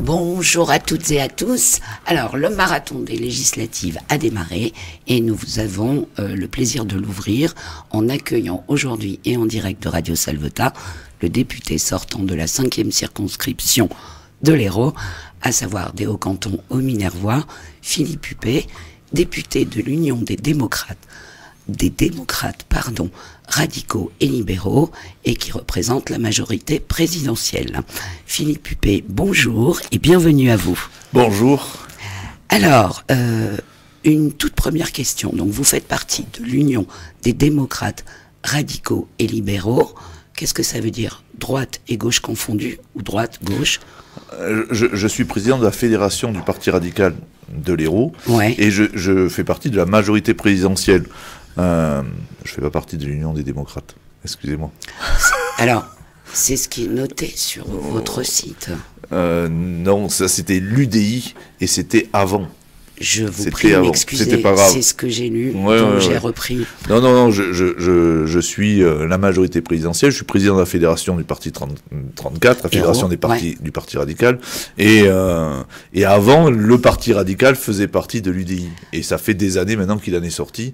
Bonjour à toutes et à tous. Alors, le marathon des législatives a démarré et nous avons le plaisir de l'ouvrir en accueillant aujourd'hui et en direct de Radio Salvetat le député sortant de la 5e circonscription de l'Hérault, à savoir des Hauts-Cantons au Minervois, Philippe Huppé, député de l'Union des démocrates, radicaux et libéraux, et qui représente la majorité présidentielle. Philippe Huppé, bonjour et bienvenue à vous. Bonjour. Alors, une toute première question. Donc, vous faites partie de l'Union des démocrates radicaux et libéraux. Qu'est-ce que ça veut dire? Droite et gauche confondues ou droite-gauche? Je suis président de la fédération du Parti radical de l'Hérault, ouais. Et je fais partie de la majorité présidentielle. Je ne fais pas partie de l'Union des démocrates, excusez-moi. Alors, c'est ce qui est noté sur votre site. Non, ça c'était l'UDI et c'était avant. Je vous prie de m'excuser, c'est ce que j'ai lu, donc j'ai repris. Non, je suis la majorité présidentielle, je suis président de la fédération du Parti 34, la fédération des partis du Parti radical, et avant, le Parti radical faisait partie de l'UDI, et ça fait des années maintenant qu'il en est sorti,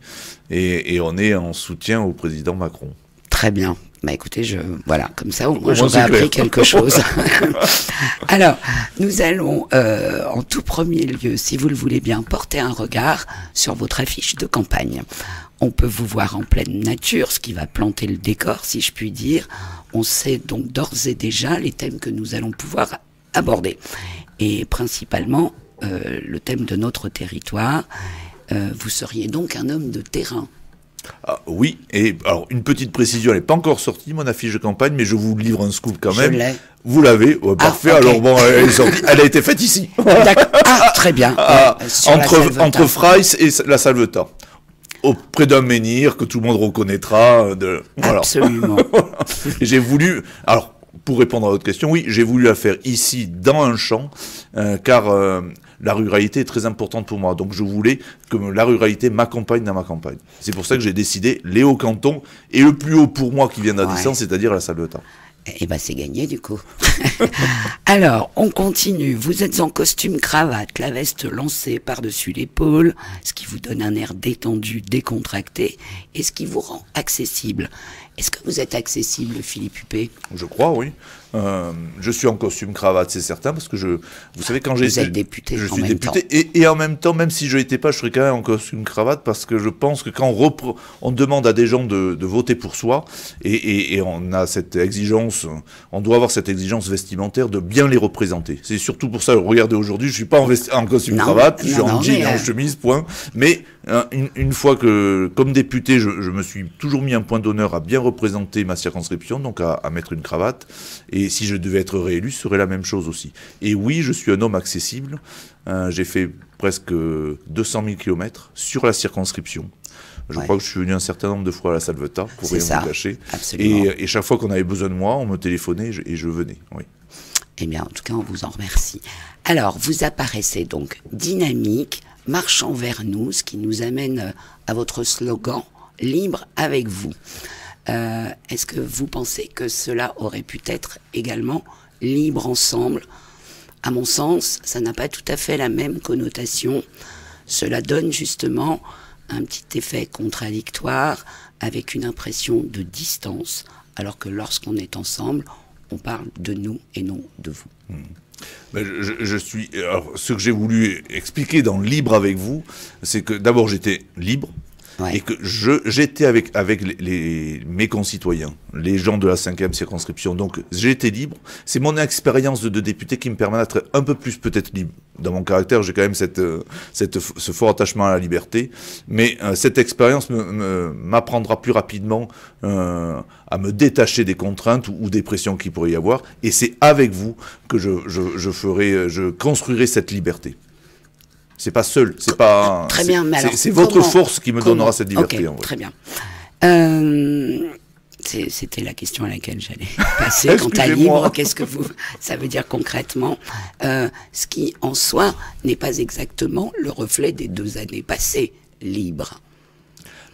et on est en soutien au président Macron. Très bien. Bah écoutez, voilà, comme ça au moins j'aurais appris quelque chose. Alors, nous allons en tout premier lieu, si vous le voulez bien, porter un regard sur votre affiche de campagne. On peut vous voir en pleine nature, ce qui va planter le décor, si je puis dire. On sait donc d'ores et déjà les thèmes que nous allons pouvoir aborder. Et principalement, le thème de notre territoire. Vous seriez donc un homme de terrain. Ah, oui, et alors une petite précision, elle n'est pas encore sortie, mon affiche de campagne, mais je vous livre un scoop quand même. Je l'ai. Vous l'avez, parfait, okay. Alors bon, elle est sortie, elle a été faite ici. Ah, très bien. Entre Freyss et la Salvetat, auprès d'un menhir que tout le monde reconnaîtra. Voilà. Absolument. J'ai voulu, alors pour répondre à votre question, oui, j'ai voulu la faire ici, dans un champ, car... la ruralité est très importante pour moi, donc je voulais que la ruralité m'accompagne dans ma campagne. C'est pour ça que j'ai décidé les Hauts-Cantons et le plus haut pour moi qui vient à distance, c'est-à-dire la Salvetat. Eh ben c'est gagné du coup. Alors, on continue. Vous êtes en costume cravate, la veste lancée par-dessus l'épaule, ce qui vous donne un air détendu, décontracté, et ce qui vous rend accessible. Est-ce que vous êtes accessible, Philippe Huppé? Je crois, oui. Je suis en costume cravate, c'est certain, parce que vous savez, quand vous êtes député, je suis député, et en même temps, même si je l'étais pas, je serais quand même en costume cravate, parce que je pense que quand on demande à des gens de voter pour soi, et on a cette exigence, on doit avoir cette exigence vestimentaire de bien les représenter. C'est surtout pour ça, regardez aujourd'hui, je suis pas en costume cravate, je suis en jean et en chemise, point. Mais une fois que, comme député, je me suis toujours mis un point d'honneur à bien représenter ma circonscription, donc à mettre une cravate. Et si je devais être réélu, ce serait la même chose aussi. Et oui, je suis un homme accessible. J'ai fait presque 200 000 km sur la circonscription. Je crois que je suis venu un certain nombre de fois à la Salvetat, pour rien vous cacher. Et chaque fois qu'on avait besoin de moi, on me téléphonait et je venais. Oui. Eh bien, en tout cas, on vous en remercie. Alors, vous apparaissez donc dynamique, marchant vers nous, ce qui nous amène à votre slogan « Libre avec vous ». Est-ce que vous pensez que cela aurait pu être également libre ensemble? À mon sens, ça n'a pas tout à fait la même connotation. Cela donne justement un petit effet contradictoire avec une impression de distance, alors que lorsqu'on est ensemble, on parle de nous et non de vous. Ben, alors, ce que j'ai voulu expliquer dans Libre avec vous, c'est que d'abord j'étais libre. Et que j'étais avec mes concitoyens, les gens de la 5e circonscription, donc j'étais libre. C'est mon expérience de député qui me permet d'être un peu plus peut-être libre. Dans mon caractère, j'ai quand même ce fort attachement à la liberté, mais cette expérience m'apprendra plus rapidement à me détacher des contraintes ou des pressions qu'il pourrait y avoir, et c'est avec vous que je construirai cette liberté. C'est pas seul, c'est pas. Très bien, mais alors. C'est votre force qui me donnera cette liberté. Okay, très bien. C'était la question à laquelle j'allais passer. Quant à libre, qu'est-ce que ça veut dire concrètement? Ce qui, en soi, n'est pas exactement le reflet des 2 années passées, libre.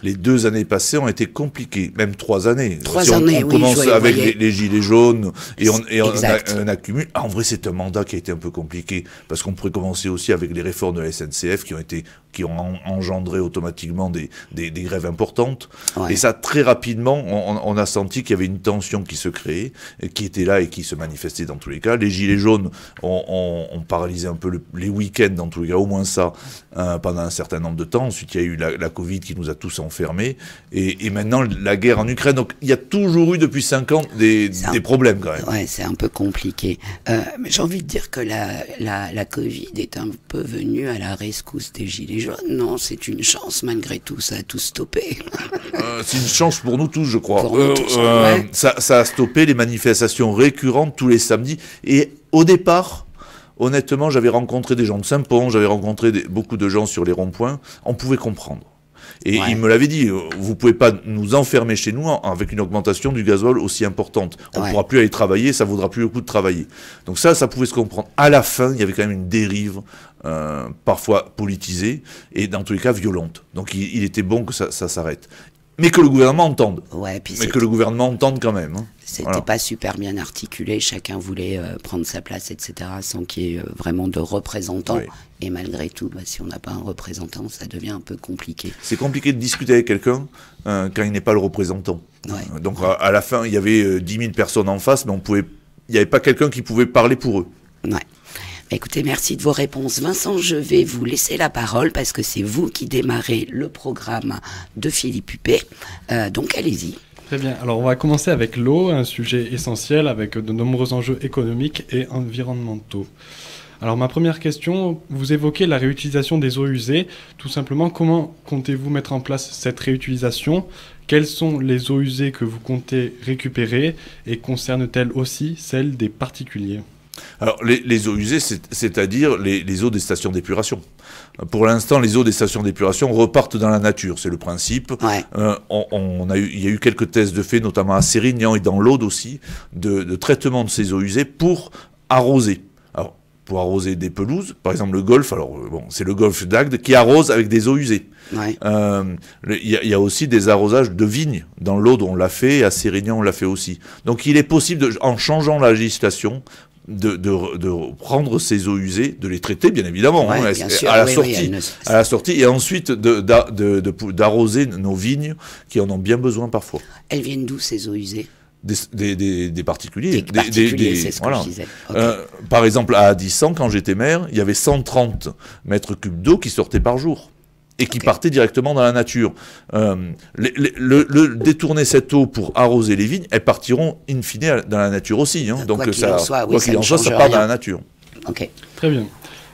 les 2 années passées ont été compliquées, même 3 années. 3 si années, on commence avec voyez. les gilets jaunes et Exact. on accumule. En vrai, c'est un mandat qui a été un peu compliqué parce qu'on pourrait commencer aussi avec les réformes de la SNCF qui ont engendré automatiquement des grèves importantes. Ouais. Et ça, très rapidement, on a senti qu'il y avait une tension qui se créait, qui était là et qui se manifestait dans tous les cas. Les gilets jaunes ont paralysé un peu les week-ends, dans tous les cas, au moins ça, pendant un certain nombre de temps. Ensuite, il y a eu la Covid qui nous a tous enfermés. Et maintenant, la guerre en Ukraine. Donc, il y a toujours eu, depuis 5 ans, des problèmes, quand même. Ouais, c'est un peu compliqué. Mais j'ai envie de dire que la Covid est un peu venue à la rescousse des gilets jaunes. Non, c'est une chance, malgré tout. Ça a tout stoppé. C'est une chance pour nous tous, je crois. Pour nous tous, ouais. Ça a stoppé les manifestations récurrentes tous les samedis. Et au départ, honnêtement, j'avais rencontré des gens de Saint-Pons, j'avais rencontré beaucoup de gens sur les ronds-points. On pouvait comprendre. Et il me l'avait dit, vous pouvez pas nous enfermer chez nous avec une augmentation du gasoil aussi importante. On ne pourra plus aller travailler, ça vaudra plus le coup de travailler. Donc ça pouvait se comprendre. À la fin, il y avait quand même une dérive, parfois politisée, et dans tous les cas violente. Donc il était bon que ça s'arrête. Mais que le gouvernement entende. Ouais, puis mais que le gouvernement entende quand même. Hein. C'était pas super bien articulé, chacun voulait prendre sa place, etc., sans qu'il y ait vraiment de représentants. Oui. Et malgré tout, si on n'a pas un représentant, ça devient un peu compliqué. C'est compliqué de discuter avec quelqu'un quand il n'est pas le représentant. Ouais. Donc à la fin, il y avait 10 000 personnes en face, mais il n'y avait pas quelqu'un qui pouvait parler pour eux. Ouais. Écoutez, merci de vos réponses. Vincent, je vais vous laisser la parole parce que c'est vous qui démarrez le programme de Philippe Huppé. Donc allez-y. Très bien. Alors on va commencer avec l'eau, un sujet essentiel avec de nombreux enjeux économiques et environnementaux. Alors ma première question, vous évoquez la réutilisation des eaux usées. Tout simplement, comment comptez-vous mettre en place cette réutilisation ? Quelles sont les eaux usées que vous comptez récupérer et concernent-elles aussi celles des particuliers ? Alors, les eaux usées, c'est-à-dire les eaux des stations d'épuration. Pour l'instant, les eaux des stations d'épuration repartent dans la nature, c'est le principe. Ouais. Il y a eu quelques tests de fait, notamment à Sérignan et dans l'Aude aussi, de traitement de ces eaux usées pour arroser. Alors, pour arroser des pelouses, par exemple le golfe, c'est le golfe d'Agde qui arrose avec des eaux usées. Ouais. Il y a aussi des arrosages de vignes. Dans l'Aude, on l'a fait, et à Sérignan, on l'a fait aussi. Donc, il est possible, en changeant la législation, de prendre ces eaux usées, de les traiter bien évidemment bien sûr, à la sortie, et ensuite d'arroser nos vignes qui en ont bien besoin parfois. Elles viennent d'où ces eaux usées ? Des particuliers. Des particuliers, c'est ce que je disais. Okay. Par exemple, à Addisson, quand j'étais maire, il y avait 130 mètres cubes d'eau qui sortaient par jour. Et qui partaient directement dans la nature. Détourner cette eau pour arroser les vignes, elles partiront in fine dans la nature aussi. Hein. Donc quoi qu'il en soit, ça part dans la nature. Okay. Très bien.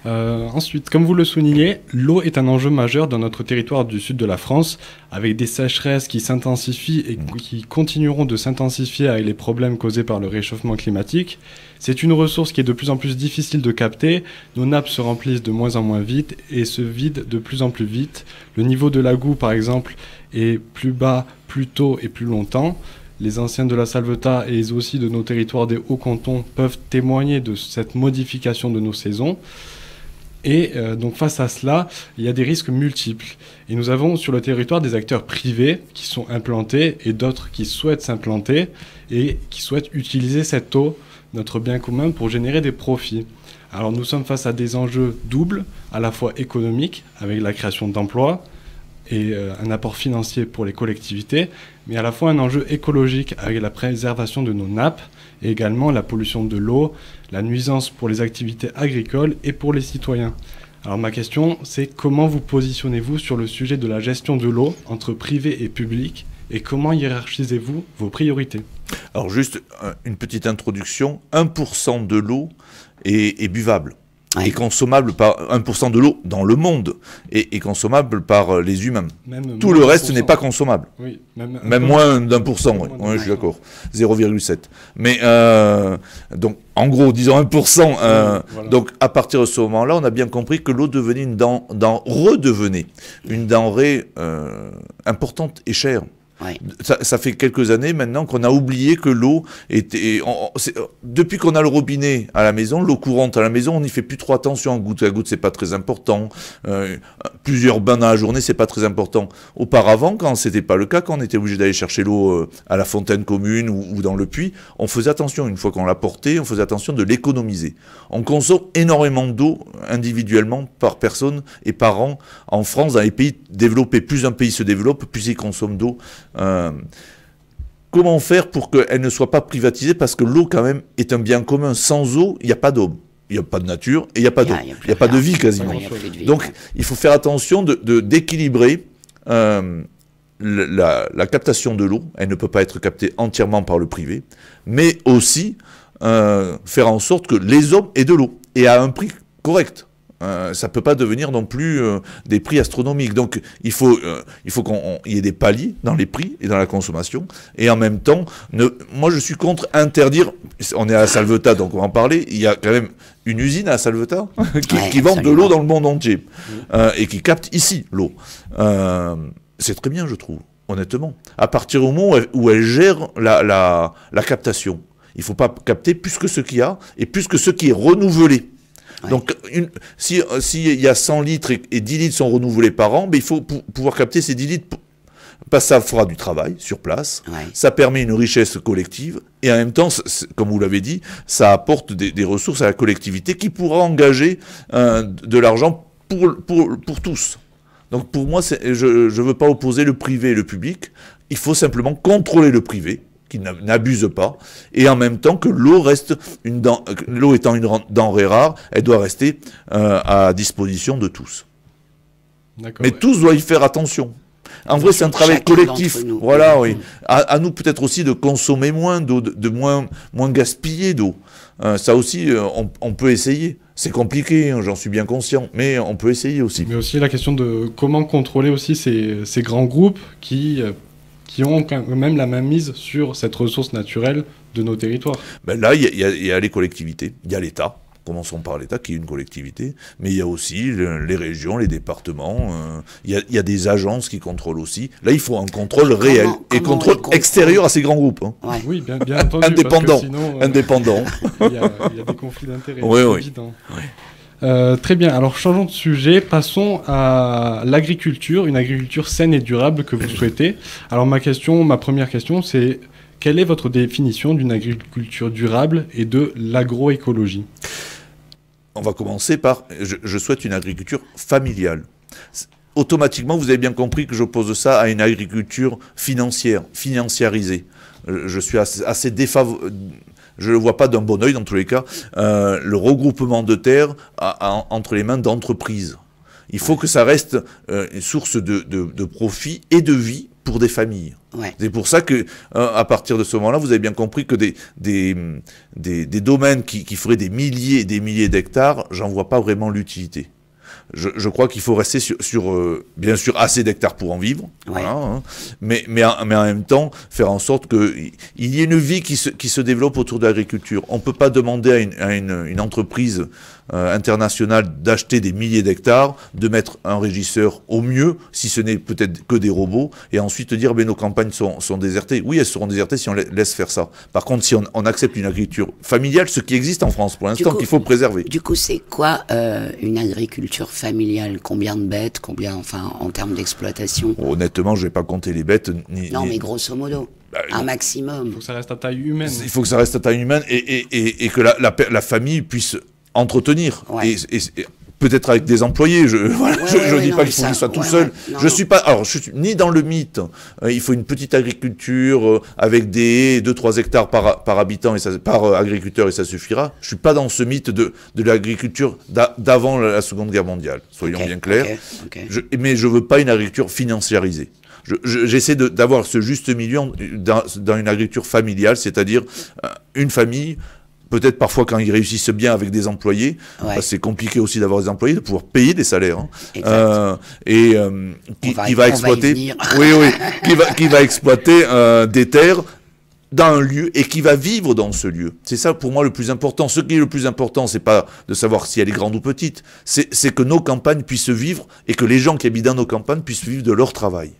Ensuite, comme vous le soulignez, l'eau est un enjeu majeur dans notre territoire du sud de la France, avec des sécheresses qui s'intensifient et qui continueront de s'intensifier avec les problèmes causés par le réchauffement climatique. C'est une ressource qui est de plus en plus difficile de capter, nos nappes se remplissent de moins en moins vite et se vident de plus en plus vite. Le niveau de Lagoux, par exemple, est plus bas, plus tôt et plus longtemps. Les anciens de la Salvetat et aussi de nos territoires des Hauts-Cantons peuvent témoigner de cette modification de nos saisons. Et donc face à cela, il y a des risques multiples. Et nous avons sur le territoire des acteurs privés qui sont implantés et d'autres qui souhaitent s'implanter et qui souhaitent utiliser cette eau, notre bien commun, pour générer des profits. Alors nous sommes face à des enjeux doubles, à la fois économiques, avec la création d'emplois et un apport financier pour les collectivités, mais à la fois un enjeu écologique avec la préservation de nos nappes et également la pollution de l'eau, la nuisance pour les activités agricoles et pour les citoyens. Alors ma question, c'est comment vous positionnez-vous sur le sujet de la gestion de l'eau entre privé et public et comment hiérarchisez-vous vos priorités ? Alors juste une petite introduction, 1% de l'eau est buvable. Ouais. Et consommable par 1% de l'eau dans le monde est consommable par les humains. Tout le reste n'est pas consommable. Oui, même moins d'1%, oui, je suis d'accord. 0,7. Mais donc, en gros, disons 1%. Voilà. Donc, à partir de ce moment-là, on a bien compris que l'eau devenait redevenait une denrée importante et chère. Ouais. Ça fait quelques années maintenant qu'on a oublié que l'eau était... depuis qu'on a le robinet à la maison, l'eau courante à la maison, on n'y fait plus trop attention. Goutte à goutte, c'est pas très important. Plusieurs bains dans la journée, c'est pas très important. Auparavant, quand c'était pas le cas, quand on était obligé d'aller chercher l'eau à la fontaine commune ou dans le puits, on faisait attention. Une fois qu'on la portait, on faisait attention de l'économiser. On consomme énormément d'eau individuellement par personne et par an. En France, dans les pays développés, plus un pays se développe, plus il consomme d'eau. Comment faire pour qu'elle ne soit pas privatisée? Parce que l'eau, quand même, est un bien commun. Sans eau, il n'y a pas d'eau. Il n'y a pas de nature et il n'y a pas d'eau. Il n'y a pas de vie quasiment. Donc, il faut faire attention d'équilibrer la captation de l'eau. Elle ne peut pas être captée entièrement par le privé, mais aussi faire en sorte que les hommes aient de l'eau et à un prix correct. Ça ne peut pas devenir non plus des prix astronomiques. Donc il faut qu'il y ait des paliers dans les prix et dans la consommation. Et en même temps, moi je suis contre interdire, on est à Salvetat donc on va en parler, il y a quand même une usine à Salvetat qui vend de l'eau dans le monde entier et qui capte ici l'eau. C'est très bien je trouve, honnêtement. À partir du moment où elle gère la captation. Il ne faut pas capter plus que ce qu'il y a et plus que ce qui est renouvelé. Ouais. Donc, s'il y a 100 litres et 10 litres sont renouvelés par an, ben, il faut pouvoir capter ces 10 litres. Parce que ça fera du travail sur place, ouais. Ça permet une richesse collective, et en même temps, comme vous l'avez dit, ça apporte des ressources à la collectivité qui pourra engager de l'argent pour tous. Donc pour moi, je ne veux pas opposer le privé et le public, il faut simplement contrôler le privé, qui n'abuse pas, et en même temps que l'eau reste l'eau étant une denrée rare, elle doit rester à disposition de tous. Mais ouais. Tous doivent y faire attention. En vrai, c'est un travail collectif. Voilà, oui. À nous peut-être aussi de consommer moins d'eau, de moins gaspiller d'eau. Ça aussi, on peut essayer. C'est compliqué, hein, j'en suis bien conscient, mais on peut essayer aussi. Mais aussi la question de comment contrôler aussi ces grands groupes qui ont quand même la main mise sur cette ressource naturelle de nos territoires. Ben là, il y a les collectivités, il y a l'État. Commençons par l'État, qui est une collectivité, mais il y a aussi les régions, les départements, il y a des agences qui contrôlent aussi. Là, il faut un contrôle réel et contrôle extérieur à ces grands groupes. Hein. Ouais. Oui, bien entendu. Indépendant. Sinon, indépendant. Il y a des conflits d'intérêts. Oui, oui. Très bien, alors changeons de sujet, passons à l'agriculture, une agriculture saine et durable que vous souhaitez. Alors ma première question, c'est quelle est votre définition d'une agriculture durable et de l'agroécologie? On va commencer par, je souhaite une agriculture familiale. Automatiquement, vous avez bien compris que j'oppose ça à une agriculture financiarisée. Je suis assez défavorable. Je ne le vois pas d'un bon oeil dans tous les cas, le regroupement de terres entre les mains d'entreprises. Il faut que ça reste une source de profit et de vie pour des familles. Ouais. C'est pour ça que, à partir de ce moment-là, vous avez bien compris que des domaines qui feraient des milliers et des milliers d'hectares, j'en vois pas vraiment l'utilité. Je crois qu'il faut rester sur bien sûr assez d'hectares pour en vivre, ouais. Voilà, hein, mais en même temps faire en sorte qu'il y ait une vie qui se développe autour de l'agriculture. On ne peut pas demander à une entreprise internationale d'acheter des milliers d'hectares, de mettre un régisseur au mieux, si ce n'est peut-être que des robots, et ensuite dire nos campagnes sont désertées. Oui, elles seront désertées si on laisse faire ça. Par contre, si on accepte une agriculture familiale, ce qui existe en France pour l'instant, qu'il faut préserver. Du coup, c'est quoi une agriculture familiale? Combien de bêtes? En termes d'exploitation? Honnêtement, je ne vais pas compter les bêtes. Non, mais grosso modo. Un maximum. Il faut que ça reste à taille humaine. Il faut que ça reste à taille humaine et que la famille puisse entretenir. Ouais. Et peut-être avec des employés. Je ne dis pas qu'il faut qu'il soit tout seul. Je suis ni dans le mythe. Il faut une petite agriculture avec des 2-3 hectares par habitant et par agriculteur et ça suffira. Je suis pas dans ce mythe de l'agriculture d'avant la Seconde Guerre mondiale. Soyons bien clairs. Okay. Mais je veux pas une agriculture financiarisée. J'essaie d'avoir ce juste milieu dans une agriculture familiale, c'est-à-dire une famille. Peut-être parfois quand ils réussissent bien avec des employés, ouais. C'est compliqué aussi d'avoir des employés, de pouvoir payer des salaires, hein, qui va exploiter, qui va exploiter des terres dans un lieu et qui va vivre dans ce lieu. C'est ça pour moi le plus important. Ce qui est le plus important, c'est pas de savoir si elle est grande ou petite, c'est que nos campagnes puissent vivre et que les gens qui habitent dans nos campagnes puissent vivre de leur travail.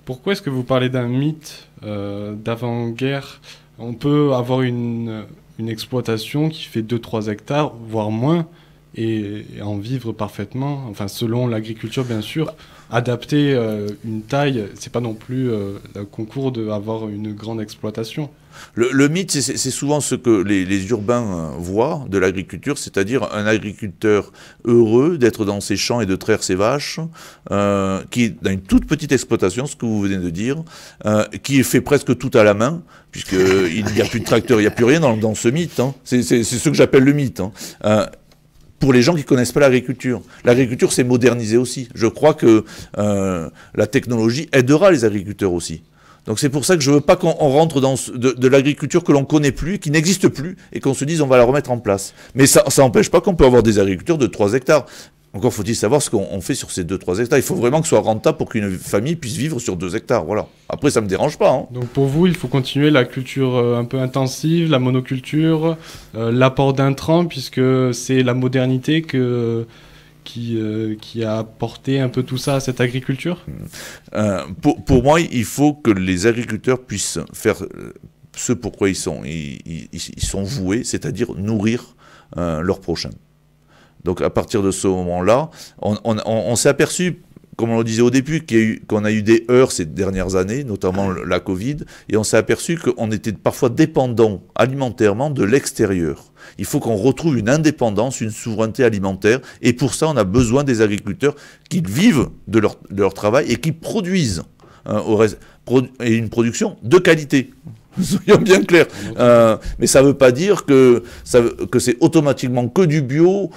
Pourquoi est-ce que vous parlez d'un mythe d'avant-guerre? On peut avoir une exploitation qui fait 2-3 hectares, voire moins, et en vivre parfaitement, enfin selon l'agriculture bien sûr. Adapter une taille, c'est pas non plus le concours d'avoir une grande exploitation. Le mythe, c'est souvent ce que les urbains voient de l'agriculture, c'est-à-dire un agriculteur heureux d'être dans ses champs et de traire ses vaches, qui est dans une toute petite exploitation, ce que vous venez de dire, qui fait presque tout à la main, puisqu'il n'y a plus de tracteur, il n'y a plus rien dans ce mythe. Hein. C'est ce que j'appelle le mythe. Hein. Pour les gens qui ne connaissent pas l'agriculture. L'agriculture s'est modernisée aussi. Je crois que la technologie aidera les agriculteurs aussi. Donc c'est pour ça que je ne veux pas qu'on rentre dans de l'agriculture que l'on ne connaît plus, qui n'existe plus, et qu'on se dise on va la remettre en place. Mais ça n'empêche pas qu'on peut avoir des agriculteurs de 3 hectares. Encore faut-il savoir ce qu'on fait sur ces 2-3 hectares. Il faut vraiment que ce soit rentable pour qu'une famille puisse vivre sur 2 hectares. Voilà. Après, ça ne me dérange pas. Hein. Donc pour vous, il faut continuer la culture un peu intensive, la monoculture, l'apport d'intrants, puisque c'est la modernité qui a apporté un peu tout ça à cette agriculture. Pour moi, il faut que les agriculteurs puissent faire ce pourquoi ils sont voués, c'est-à-dire nourrir leurs prochains. Donc à partir de ce moment-là, on s'est aperçu, comme on le disait au début, qu'on a eu des heurts ces dernières années, notamment la Covid, et on s'est aperçu qu'on était parfois dépendant alimentairement de l'extérieur. Il faut qu'on retrouve une indépendance, une souveraineté alimentaire, et pour ça on a besoin des agriculteurs qui vivent de leur travail et qui produisent et une production de qualité. Soyons bien clairs. Mais ça ne veut pas dire que c'est automatiquement que du bio.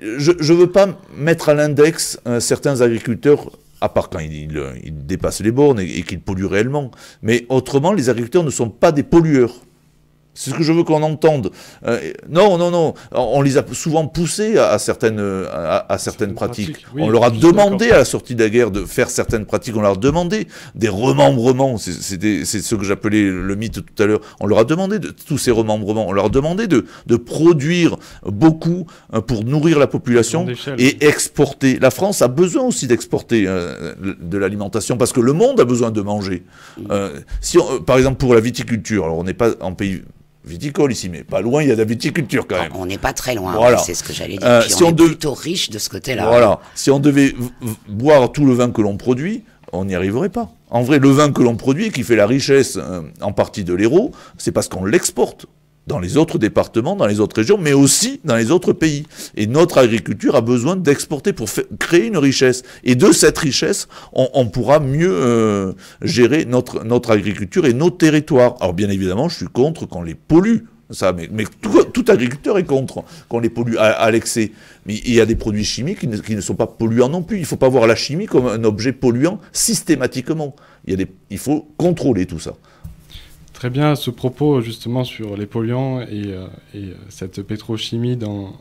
Je ne veux pas mettre à l'index certains agriculteurs, à part quand ils dépassent les bornes et qu'ils polluent réellement. Mais autrement, les agriculteurs ne sont pas des pollueurs. C'est ce que je veux qu'on entende. Non. On les a souvent poussés à certaines pratiques. Oui, on leur a demandé à la sortie de la guerre de faire certaines pratiques. On leur a demandé des remembrements. C'est ce que j'appelais le mythe tout à l'heure. On leur a demandé tous ces remembrements. On leur a demandé de produire beaucoup pour nourrir la population et exporter. La France a besoin aussi d'exporter de l'alimentation parce que le monde a besoin de manger. Par exemple, pour la viticulture, alors on n'est pas en pays viticole ici, mais pas loin, il y a de la viticulture quand même. On n'est pas très loin, voilà. C'est ce que j'allais dire. Puis on est plutôt riche de ce côté-là. Voilà. Si on devait boire tout le vin que l'on produit, on n'y arriverait pas. En vrai, le vin que l'on produit, qui fait la richesse en partie de l'Hérault, c'est parce qu'on l'exporte dans les autres départements, dans les autres régions, mais aussi dans les autres pays. Et notre agriculture a besoin d'exporter pour créer une richesse. Et de cette richesse, on pourra mieux gérer notre agriculture et nos territoires. Alors bien évidemment, je suis contre qu'on les pollue. Ça, mais tout agriculteur est contre qu'on les pollue à l'excès. Mais il y a des produits chimiques qui ne sont pas polluants non plus. Il ne faut pas voir la chimie comme un objet polluant systématiquement. Il faut contrôler tout ça. Très bien, à ce propos justement sur les polluants et cette pétrochimie dans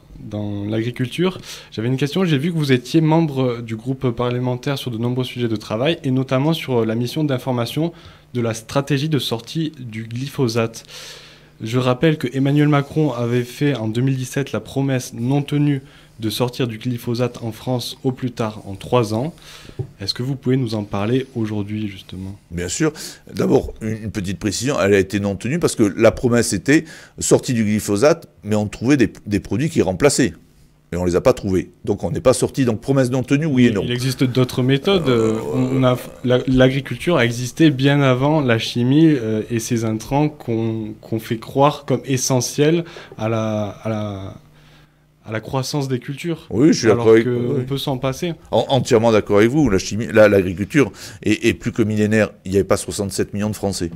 l'agriculture, j'avais une question. J'ai vu que vous étiez membre du groupe parlementaire sur de nombreux sujets de travail et notamment sur la mission d'information de la stratégie de sortie du glyphosate. Je rappelle que Emmanuel Macron avait fait en 2017 la promesse non tenue de sortir du glyphosate en France au plus tard en 3 ans. Est-ce que vous pouvez nous en parler aujourd'hui, justement ? Bien sûr. D'abord, une petite précision, elle a été non tenue parce que la promesse était sortie du glyphosate, mais on trouvait des produits qui remplaçaient. Et on ne les a pas trouvés. Donc on n'est pas sorti. Donc promesse non tenue, oui et non. Il existe d'autres méthodes. L'agriculture a existé bien avant la chimie et ces intrants qu'on fait croire comme essentiels à la croissance des cultures. Oui, je suis d'accord avec vous. On peut s'en passer. Entièrement d'accord avec vous. La chimie, l'agriculture est plus que millénaire. Il n'y avait pas 67 millions de Français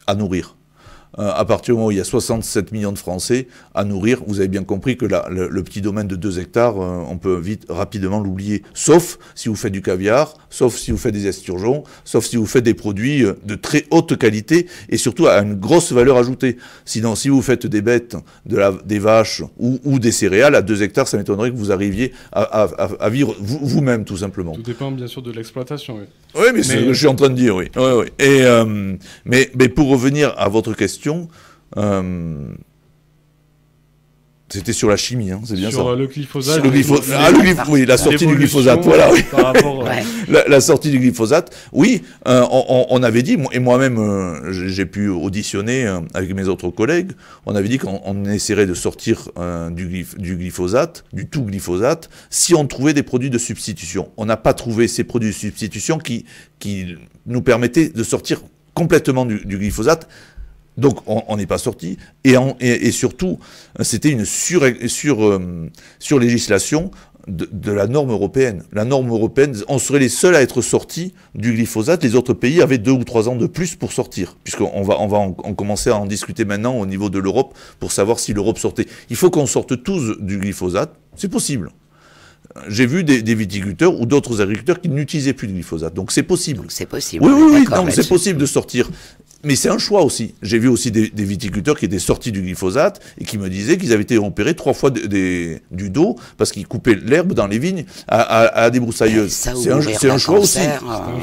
à nourrir. À partir du moment où il y a 67 millions de Français à nourrir, vous avez bien compris que le petit domaine de 2 hectares, on peut rapidement l'oublier. Sauf si vous faites du caviar, sauf si vous faites des esturgeons, sauf si vous faites des produits de très haute qualité et surtout à une grosse valeur ajoutée. Sinon, si vous faites des bêtes, des vaches ou des céréales, à 2 hectares, ça m'étonnerait que vous arriviez à vivre vous-même, tout simplement. Tout dépend bien sûr de l'exploitation, oui. Oui, mais c'est ce que je suis en train de dire, oui. Et, mais pour revenir à votre question, C'était sur la chimie, hein, c'est bien sur ça. Le glyphosate. Oui, la sortie du glyphosate. Voilà. Oui. Par rapport, la sortie du glyphosate. Oui, on avait dit, et moi-même, j'ai pu auditionner avec mes autres collègues. On avait dit qu'on essaierait de sortir du glyphosate, du tout glyphosate, si on trouvait des produits de substitution. On n'a pas trouvé ces produits de substitution qui nous permettaient de sortir complètement du glyphosate. Donc on n'est pas sorti, et surtout c'était une surlégislation de la norme européenne. La norme européenne, on serait les seuls à être sortis du glyphosate, les autres pays avaient 2 ou 3 ans de plus pour sortir, puisqu'on va commencer à en discuter maintenant au niveau de l'Europe pour savoir si l'Europe sortait. Il faut qu'on sorte tous du glyphosate, c'est possible. J'ai vu des viticulteurs ou d'autres agriculteurs qui n'utilisaient plus de glyphosate, donc c'est possible. Donc c'est possible. Oui, donc c'est possible de sortir. Mais c'est un choix aussi. J'ai vu aussi des viticulteurs qui étaient sortis du glyphosate et qui me disaient qu'ils avaient été opérés 3 fois du dos parce qu'ils coupaient l'herbe dans les vignes à des broussailleuses. C'est un choix aussi.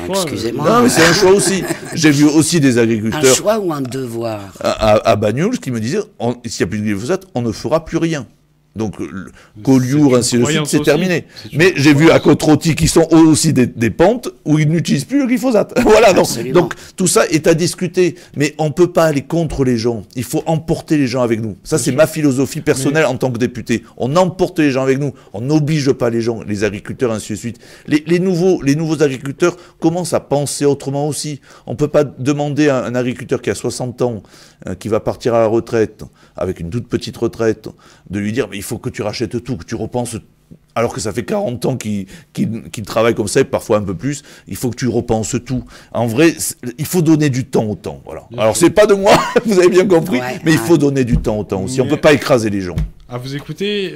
Excusez-moi. Non, mais c'est un choix aussi. J'ai vu aussi des agriculteurs. Un choix ou un devoir à Banyuls qui me disaient s'il n'y a plus de glyphosate, on ne fera plus rien. Donc, Collioure, ainsi de suite, c'est terminé. Mais j'ai vu à Côte-Rôtie qui sont aussi des pentes où ils n'utilisent plus le glyphosate. Voilà, donc tout ça est à discuter. Mais on ne peut pas aller contre les gens. Il faut emporter les gens avec nous. Ça, c'est ma philosophie personnelle en tant que député. On emporte les gens avec nous. On n'oblige pas les gens, les agriculteurs, ainsi de suite. Les nouveaux agriculteurs commencent à penser autrement aussi. On ne peut pas demander à un agriculteur qui a 60 ans, qui va partir à la retraite, avec une toute petite retraite, de lui dire mais il faut que tu rachètes tout, que tu repenses, alors que ça fait 40 ans qu'il travaille comme ça, et parfois un peu plus, il faut que tu repenses tout. En vrai, il faut donner du temps au temps. Voilà. Alors c'est pas de moi, vous avez bien compris, mais il faut donner du temps au temps aussi. On peut pas écraser les gens. À vous écouter,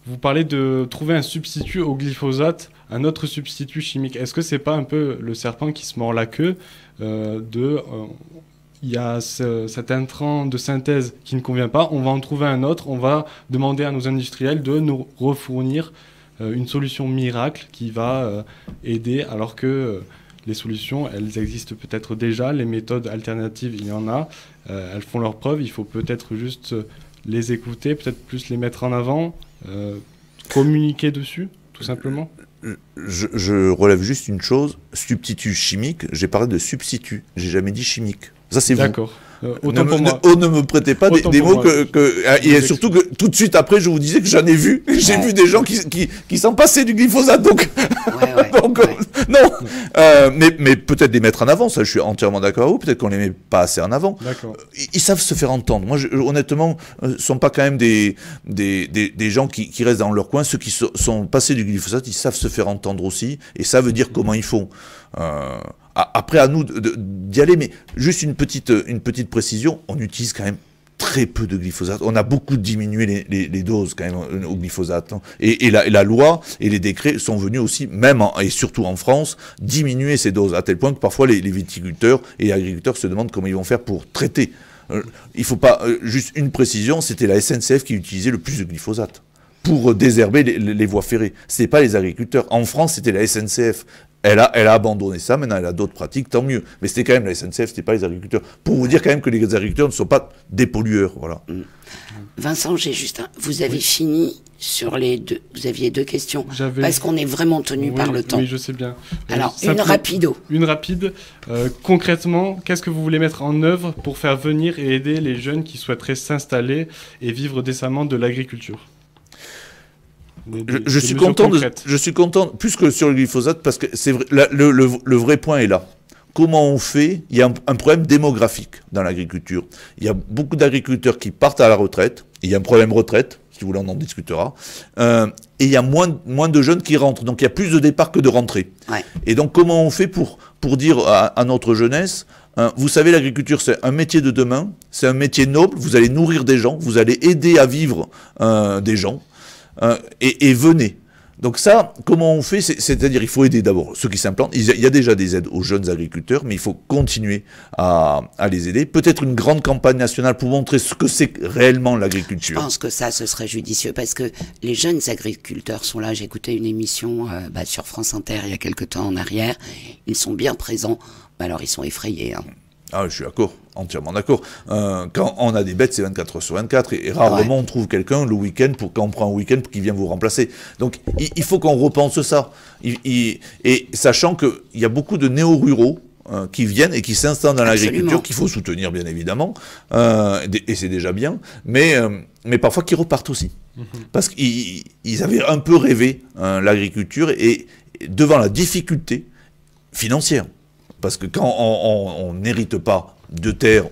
vous parlez de trouver un substitut au glyphosate, un autre substitut chimique. Est-ce que c'est pas un peu le serpent qui se mord la queue il y a cet intrant de synthèse qui ne convient pas, on va en trouver un autre, on va demander à nos industriels de nous refournir une solution miracle qui va aider, alors que les solutions, elles existent peut-être déjà, les méthodes alternatives, il y en a, elles font leurs preuves, il faut peut-être juste les écouter, peut-être plus les mettre en avant, communiquer dessus, tout simplement. Je relève juste une chose, substitut chimique, j'ai parlé de substitut, j'ai jamais dit chimique. Ça, c'est vous. D'accord. Autant pour moi. Ne me prêtez pas des mots et surtout que tout de suite après, je vous disais que j'en ai vu. J'ai vu des gens qui s'en passaient du glyphosate. Donc, non. Mais peut-être les mettre en avant, ça, je suis entièrement d'accord avec vous. Peut-être qu'on les met pas assez en avant. Ils savent se faire entendre. Moi, honnêtement, ce sont pas quand même des gens qui restent dans leur coin. Ceux qui sont passés du glyphosate, ils savent se faire entendre aussi et savent dire comment ils font. Après, à nous d'y aller, mais juste une petite précision, on utilise quand même très peu de glyphosate. On a beaucoup diminué les doses quand même au glyphosate. Hein. Et la loi et les décrets sont venus aussi, même et surtout en France, diminuer ces doses, à tel point que parfois les viticulteurs et les agriculteurs se demandent comment ils vont faire pour traiter. Il faut pas, juste une précision, c'était la SNCF qui utilisait le plus de glyphosate pour désherber les voies ferrées. Ce n'est pas les agriculteurs. En France, c'était la SNCF. Elle a abandonné ça, maintenant elle a d'autres pratiques, tant mieux. Mais c'était quand même la SNCF, c'était pas les agriculteurs. Pour vous dire quand même que les agriculteurs ne sont pas des pollueurs, voilà. Vincent, vous avez fini sur les deux, vous aviez 2 questions, parce qu'on est vraiment tenu par le temps. Oui, je sais bien. Alors, une rapide. Concrètement, qu'est-ce que vous voulez mettre en œuvre pour faire venir et aider les jeunes qui souhaiteraient s'installer et vivre décemment de l'agriculture ? Je suis content, plus que sur le glyphosate, parce que c'est vrai, le vrai point est là. Comment on fait ? Il y a un problème démographique dans l'agriculture. Il y a beaucoup d'agriculteurs qui partent à la retraite. Il y a un problème retraite, si vous voulez, on en discutera. Et il y a moins de jeunes qui rentrent. Donc il y a plus de départs que de rentrées. Ouais. Et donc comment on fait pour dire à notre jeunesse, vous savez, l'agriculture, c'est un métier de demain, c'est un métier noble, vous allez nourrir des gens, vous allez aider à vivre des gens. Et venez. Donc ça, comment on fait ? C'est-à-dire, il faut aider d'abord ceux qui s'implantent. Il y a déjà des aides aux jeunes agriculteurs, mais il faut continuer à les aider. Peut-être une grande campagne nationale pour montrer ce que c'est réellement l'agriculture. Je pense que ça, ce serait judicieux, parce que les jeunes agriculteurs sont là. J'ai écouté une émission sur France Inter il y a quelque temps en arrière. Ils sont bien présents. Alors, ils sont effrayés. Hein. Ah, je suis d'accord. entièrement d'accord. Quand on a des bêtes, c'est 24 heures sur 24, et rarement on trouve quelqu'un le week-end, quand on prend un week-end, pour qu'il vienne vous remplacer. Donc il faut qu'on repense ça. Et sachant qu'il y a beaucoup de néo-ruraux qui viennent et qui s'installent dans l'agriculture, qu'il faut soutenir bien évidemment, et c'est déjà bien, mais parfois qui repartent aussi. Parce qu'ils avaient un peu rêvé l'agriculture, et devant la difficulté financière. Parce que quand on n'hérite pas de terre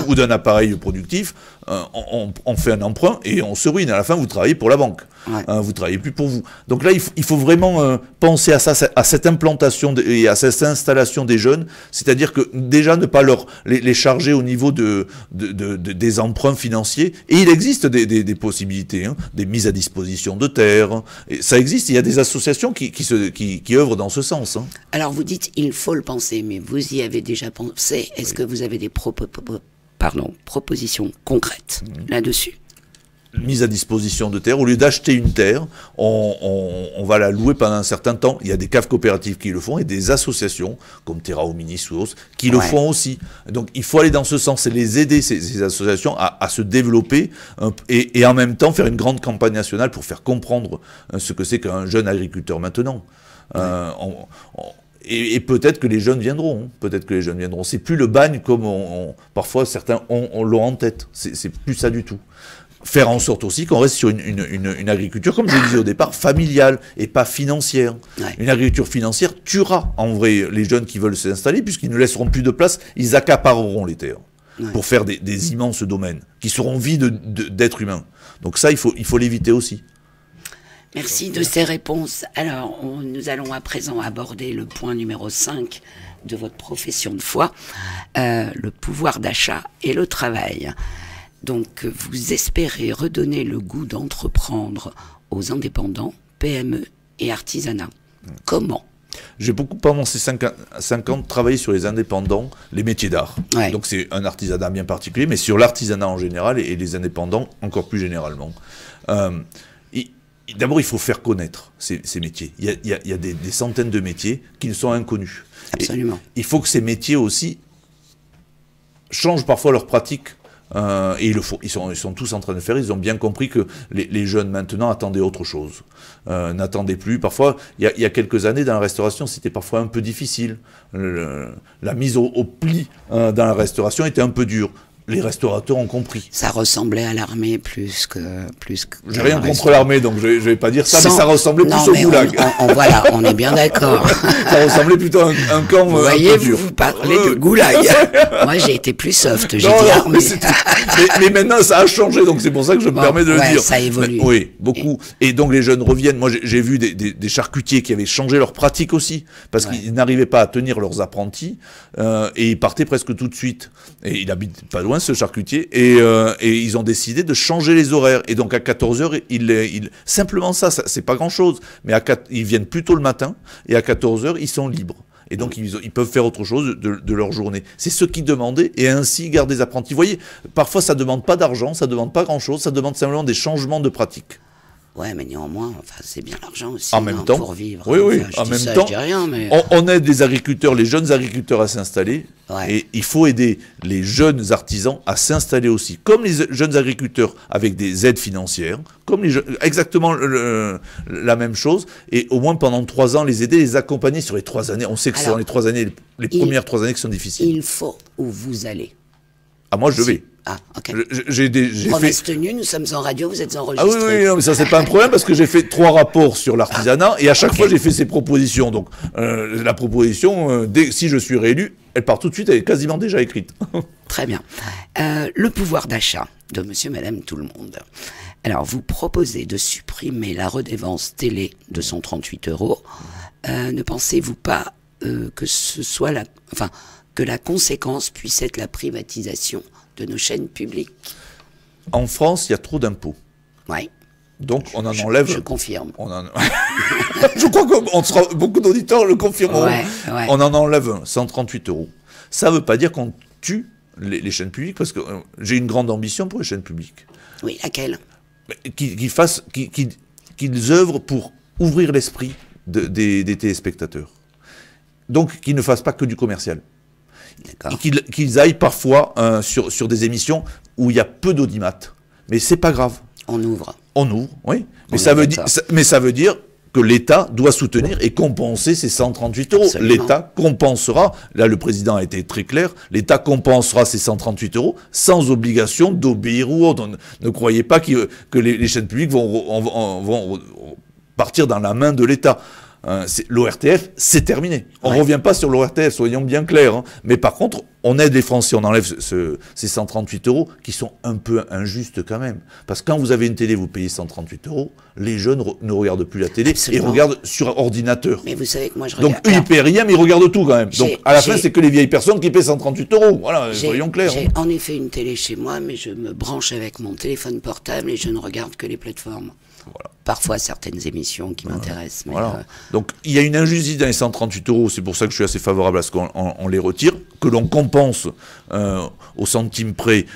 ou d'un appareil productif, on fait un emprunt et on se ruine. À la fin, vous travaillez pour la banque. Vous travaillez plus pour vous. Donc là, il faut vraiment penser à ça, à cette implantation et à cette installation des jeunes. C'est-à-dire que déjà ne pas les charger au niveau des emprunts financiers. Et il existe des possibilités, des mises à disposition de terre. Et ça existe. Il y a des associations qui œuvrent dans ce sens. Alors vous dites il faut le penser, mais vous y avez déjà pensé. Est-ce que vous avez des propositions concrètes là-dessus? Mise à disposition de terre. Au lieu d'acheter une terre, on va la louer pendant un certain temps. Il y a des caves coopératives qui le font et des associations comme Terra Hominis ou autres qui le font aussi. Donc il faut aller dans ce sens et les aider, ces associations, à se développer et en même temps faire une grande campagne nationale pour faire comprendre ce que c'est qu'un jeune agriculteur maintenant. Et peut-être que les jeunes viendront. Peut-être que les jeunes viendront. C'est plus le bagne comme parfois certains l'ont en tête. C'est plus ça du tout. Faire en sorte aussi qu'on reste sur une agriculture, comme je le disais au départ, familiale et pas financière. Une agriculture financière tuera en vrai les jeunes qui veulent s'installer, puisqu'ils ne laisseront plus de place, ils accapareront les terres pour faire des immenses domaines qui seront vides d'êtres humains. Donc ça, il faut l'éviter aussi. Merci de ces réponses. Alors, nous allons à présent aborder le point numéro 5 de votre profession de foi, le pouvoir d'achat et le travail. Donc, vous espérez redonner le goût d'entreprendre aux indépendants, PME et artisanat. Comment ? J'ai beaucoup, pendant ces 5 ans, travaillé sur les indépendants, les métiers d'art. Donc c'est un artisanat bien particulier, mais sur l'artisanat en général et les indépendants encore plus généralement. D'abord, il faut faire connaître ces métiers. Il y a des centaines de métiers qui nous sont inconnus. Absolument. Et il faut que ces métiers aussi changent parfois leur pratique. Et ils le font. Ils sont tous en train de faire. Ils ont bien compris que les jeunes maintenant attendaient autre chose. N'attendaient plus. Parfois, il y a quelques années, dans la restauration, c'était parfois un peu difficile. La mise au pli dans la restauration était un peu dure. Les restaurateurs ont compris. Ça ressemblait à l'armée plus que. J'ai rien contre l'armée, donc je vais pas dire ça, mais ça ressemblait plus au goulag. Voilà, on est bien d'accord. Ça ressemblait plutôt à un camp. Vous voyez, vous parlez de goulag. Moi, j'ai été plus soft. J'ai dit armée. Mais maintenant, ça a changé, donc c'est pour ça que je me permets de le dire. Ça évolue. Oui, beaucoup. Et donc les jeunes reviennent. Moi, j'ai vu des charcutiers qui avaient changé leur pratique aussi, parce qu'ils n'arrivaient pas à tenir leurs apprentis, et ils partaient presque tout de suite. Et il habite pas loin, ce charcutier, et ils ont décidé de changer les horaires. Et donc à 14h, simplement ça c'est pas grand-chose, mais ils viennent plus tôt le matin, et à 14h, ils sont libres. Et donc ils peuvent faire autre chose de leur journée. C'est ce qu'ils demandaient, et ainsi garder des apprentis. Vous voyez, parfois ça demande pas d'argent, ça demande pas grand-chose, ça demande simplement des changements de pratique. Ouais, mais néanmoins, c'est bien l'argent aussi. En même temps, pour vivre. Oui, en même temps, on aide les agriculteurs, les jeunes agriculteurs à s'installer, et il faut aider les jeunes artisans à s'installer aussi, comme les jeunes agriculteurs avec des aides financières, comme exactement la même chose, et au moins pendant 3 ans, les aider, les accompagner sur les 3 années. On sait que c'est dans les 3 années, les premières 3 années qui sont difficiles. Il faut où vous allez. Ah, moi je vais. Ah, ok. J'ai promesse tenue, nous sommes en radio, vous êtes enregistrés. Ah oui, non, mais ça c'est pas un problème parce que j'ai fait 3 rapports sur l'artisanat et à chaque fois j'ai fait ces propositions. Donc la proposition, si je suis réélu, elle part tout de suite, elle est quasiment déjà écrite. Très bien. Le pouvoir d'achat de monsieur, madame, tout le monde. Alors vous proposez de supprimer la redevance télé de 138 €. Ne pensez-vous pas que ce soit que la conséquence puisse être la privatisation de nos chaînes publiques? En France, il y a trop d'impôts. Oui. Donc on en enlève. Je confirme. Je crois que beaucoup d'auditeurs le confirmeront. Ouais. On en enlève 138 €. Ça ne veut pas dire qu'on tue les chaînes publiques, parce que j'ai une grande ambition pour les chaînes publiques. Oui, laquelle? Qu'ils œuvrent pour ouvrir l'esprit des téléspectateurs. Donc qu'ils ne fassent pas que du commercial. D'accord. et qu'ils aillent parfois sur des émissions où il y a peu d'audimat. Mais c'est pas grave. On ouvre. On ouvre, oui. On Mais ça veut dire que l'État doit soutenir et compenser ces 138 euros. Absolument. L'État compensera, là le président a été très clair, l'État compensera ces 138 euros sans obligation d'obéir ou autre. Ne croyez pas que les chaînes publiques vont partir dans la main de l'État. L'ORTF, c'est terminé. On ne revient pas sur l'ORTF, soyons bien clairs. Hein. Mais par contre, on aide les Français, on enlève ces 138 euros qui sont un peu injustes quand même. Parce que quand vous avez une télé, vous payez 138 euros, les jeunes ne regardent plus la télé. Absolument. Et regardent sur ordinateur. Mais vous savez que moi je regarde... Donc eux, ils paient rien, mais ils regardent tout quand même. Donc à la fin, c'est que les vieilles personnes qui paient 138 euros. Voilà, soyons clairs. J'ai en effet une télé chez moi, mais je me branche avec mon téléphone portable et je ne regarde que les plateformes. Voilà. Parfois certaines émissions qui m'intéressent. Mais voilà. Donc il y a une injustice dans les 138 euros, c'est pour ça que je suis assez favorable à ce qu'on les retire, que l'on compense au centime près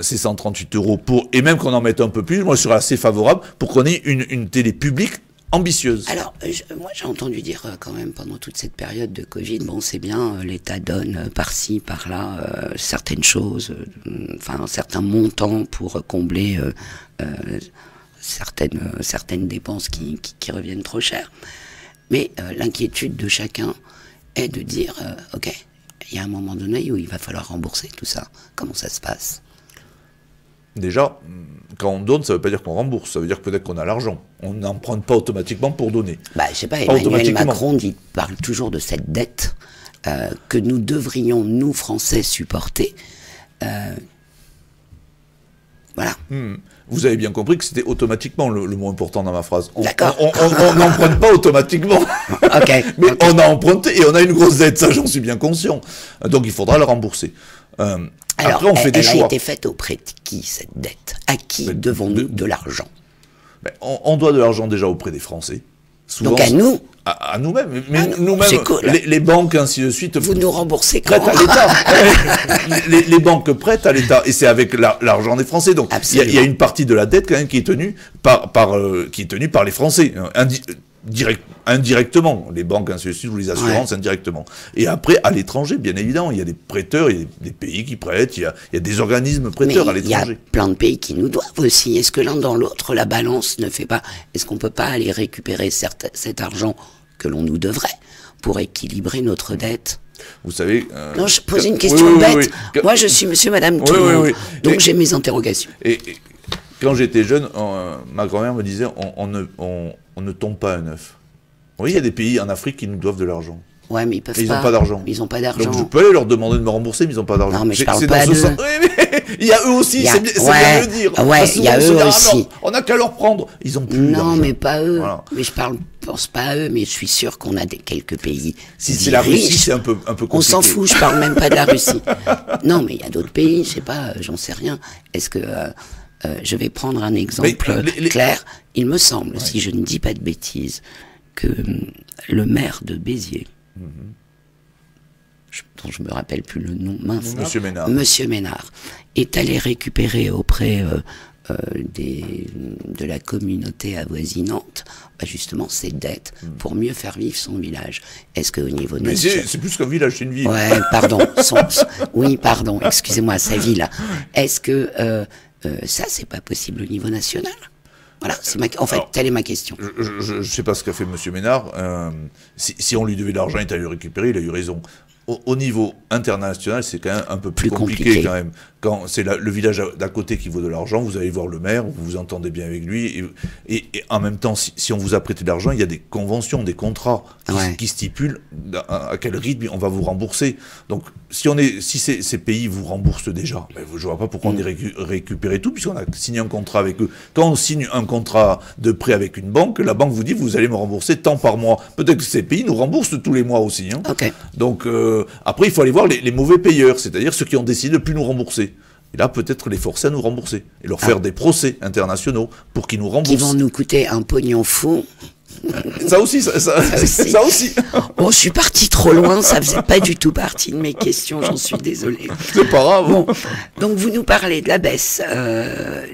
ces 138 euros, et même qu'on en mette un peu plus, moi je serais assez favorable pour qu'on ait une télé publique ambitieuse. Alors, moi j'ai entendu dire quand même pendant toute cette période de Covid, bon c'est bien, l'État donne par-ci, par-là certaines choses, enfin certains montants pour combler certaines dépenses qui reviennent trop cher. Mais l'inquiétude de chacun est de dire, ok, il y a un moment donné où il va falloir rembourser tout ça. Comment ça se passe? Déjà, quand on donne, ça ne veut pas dire qu'on rembourse, ça veut dire que peut-être qu'on a l'argent. On n'emprunte pas automatiquement pour donner. Bah, je sais pas, Emmanuel Macron parle toujours de cette dette que nous devrions, nous Français, supporter. Voilà. Vous avez bien compris que c'était automatiquement le mot important dans ma phrase. D'accord. On n'emprunte pas automatiquement. Mais on a emprunté et on a une grosse dette, ça j'en suis bien conscient. Donc il faudra le rembourser. Alors, après, on fait des choix. Elle a été faite auprès de qui, cette dette? À qui devons-nous de l'argent? On doit de l'argent déjà auprès des Français. Souvent, donc à nous? À nous-mêmes. Mais nous-mêmes, cool. les banques, ainsi de suite. Vous nous remboursez prêtent à l'État. les banques prêtent à l'État. Et c'est avec l'argent des Français. Donc il y a une partie de la dette quand même qui est tenue par les Français. Indirectement, les banques, ainsi de suite, ou les assurances, indirectement. Et après, à l'étranger, bien évidemment, il y a des prêteurs, il y a des pays qui prêtent, il y a des organismes prêteurs à l'étranger. Il y a plein de pays qui nous doivent aussi. Est-ce que l'un dans l'autre, la balance ne fait pas... Est-ce qu'on ne peut pas aller récupérer cet argent que l'on nous devrait pour équilibrer notre dette? Vous savez... non, je pose une question bête. Moi, je suis monsieur, madame, tout le monde. Donc j'ai mes interrogations. Et quand j'étais jeune, ma grand-mère me disait, on ne tombe pas un œuf. Oui, il y a des pays en Afrique qui nous doivent de l'argent. Ouais, mais ils peuvent pas. Ils n'ont pas d'argent. Ils n'ont pas d'argent. Donc je peux aller leur demander de me rembourser, mais ils n'ont pas d'argent. Non, mais je parle pas d'eux. Oui, mais il y a eux aussi, c'est bien de le dire. Ouais, il y a eux aussi. On n'a qu'à leur prendre. Ils ont plus d'argent. Non, mais pas eux. Voilà. Mais je pense pas à eux, mais je suis sûr qu'on a quelques pays. Si c'est la Russie, c'est un peu compliqué. On s'en fout, je parle même pas de la Russie. Non, mais il y a d'autres pays, je sais pas, j'en sais rien. Est-ce que... je vais prendre un exemple clair. Il me semble, si je ne dis pas de bêtises, que le maire de Béziers, dont je me rappelle plus le nom, mince, Monsieur Ménard, est allé récupérer auprès de la communauté avoisinante, justement ses dettes pour mieux faire vivre son village. Est-ce qu'au niveau national... C'est plus qu'un village, c'est une ville. Ouais, pardon. Oui, pardon, excusez-moi, sa ville. Est-ce que ça, c'est pas possible au niveau national? Voilà, en fait, telle est ma question. Je ne sais pas ce qu'a fait M. Ménard. Si on lui devait de l'argent, il est allé le récupérer, il a eu raison. Au niveau international, c'est quand même un peu plus compliqué quand même. Quand c'est le village d'à côté qui vaut de l'argent, vous allez voir le maire, vous vous entendez bien avec lui, et en même temps, si on vous a prêté de l'argent, il y a des conventions, des contrats qui stipulent à quel rythme on va vous rembourser. Donc, si ces pays vous remboursent déjà, je ne vois pas pourquoi on irait récupérer tout, puisqu'on a signé un contrat avec eux. Quand on signe un contrat de prêt avec une banque, la banque vous dit vous allez me rembourser tant par mois. Peut-être que ces pays nous remboursent tous les mois aussi. Hein. Donc, après, il faut aller voir les mauvais payeurs, c'est-à-dire ceux qui ont décidé de ne plus nous rembourser. Et là, peut-être les forcer à nous rembourser. Et leur faire des procès internationaux pour qu'ils nous remboursent. Qui vont nous coûter un pognon fou. Ça aussi. Bon, je suis parti trop loin, ça faisait pas du tout partie de mes questions, j'en suis désolé. C'est pas grave. Bon, donc vous nous parlez de la baisse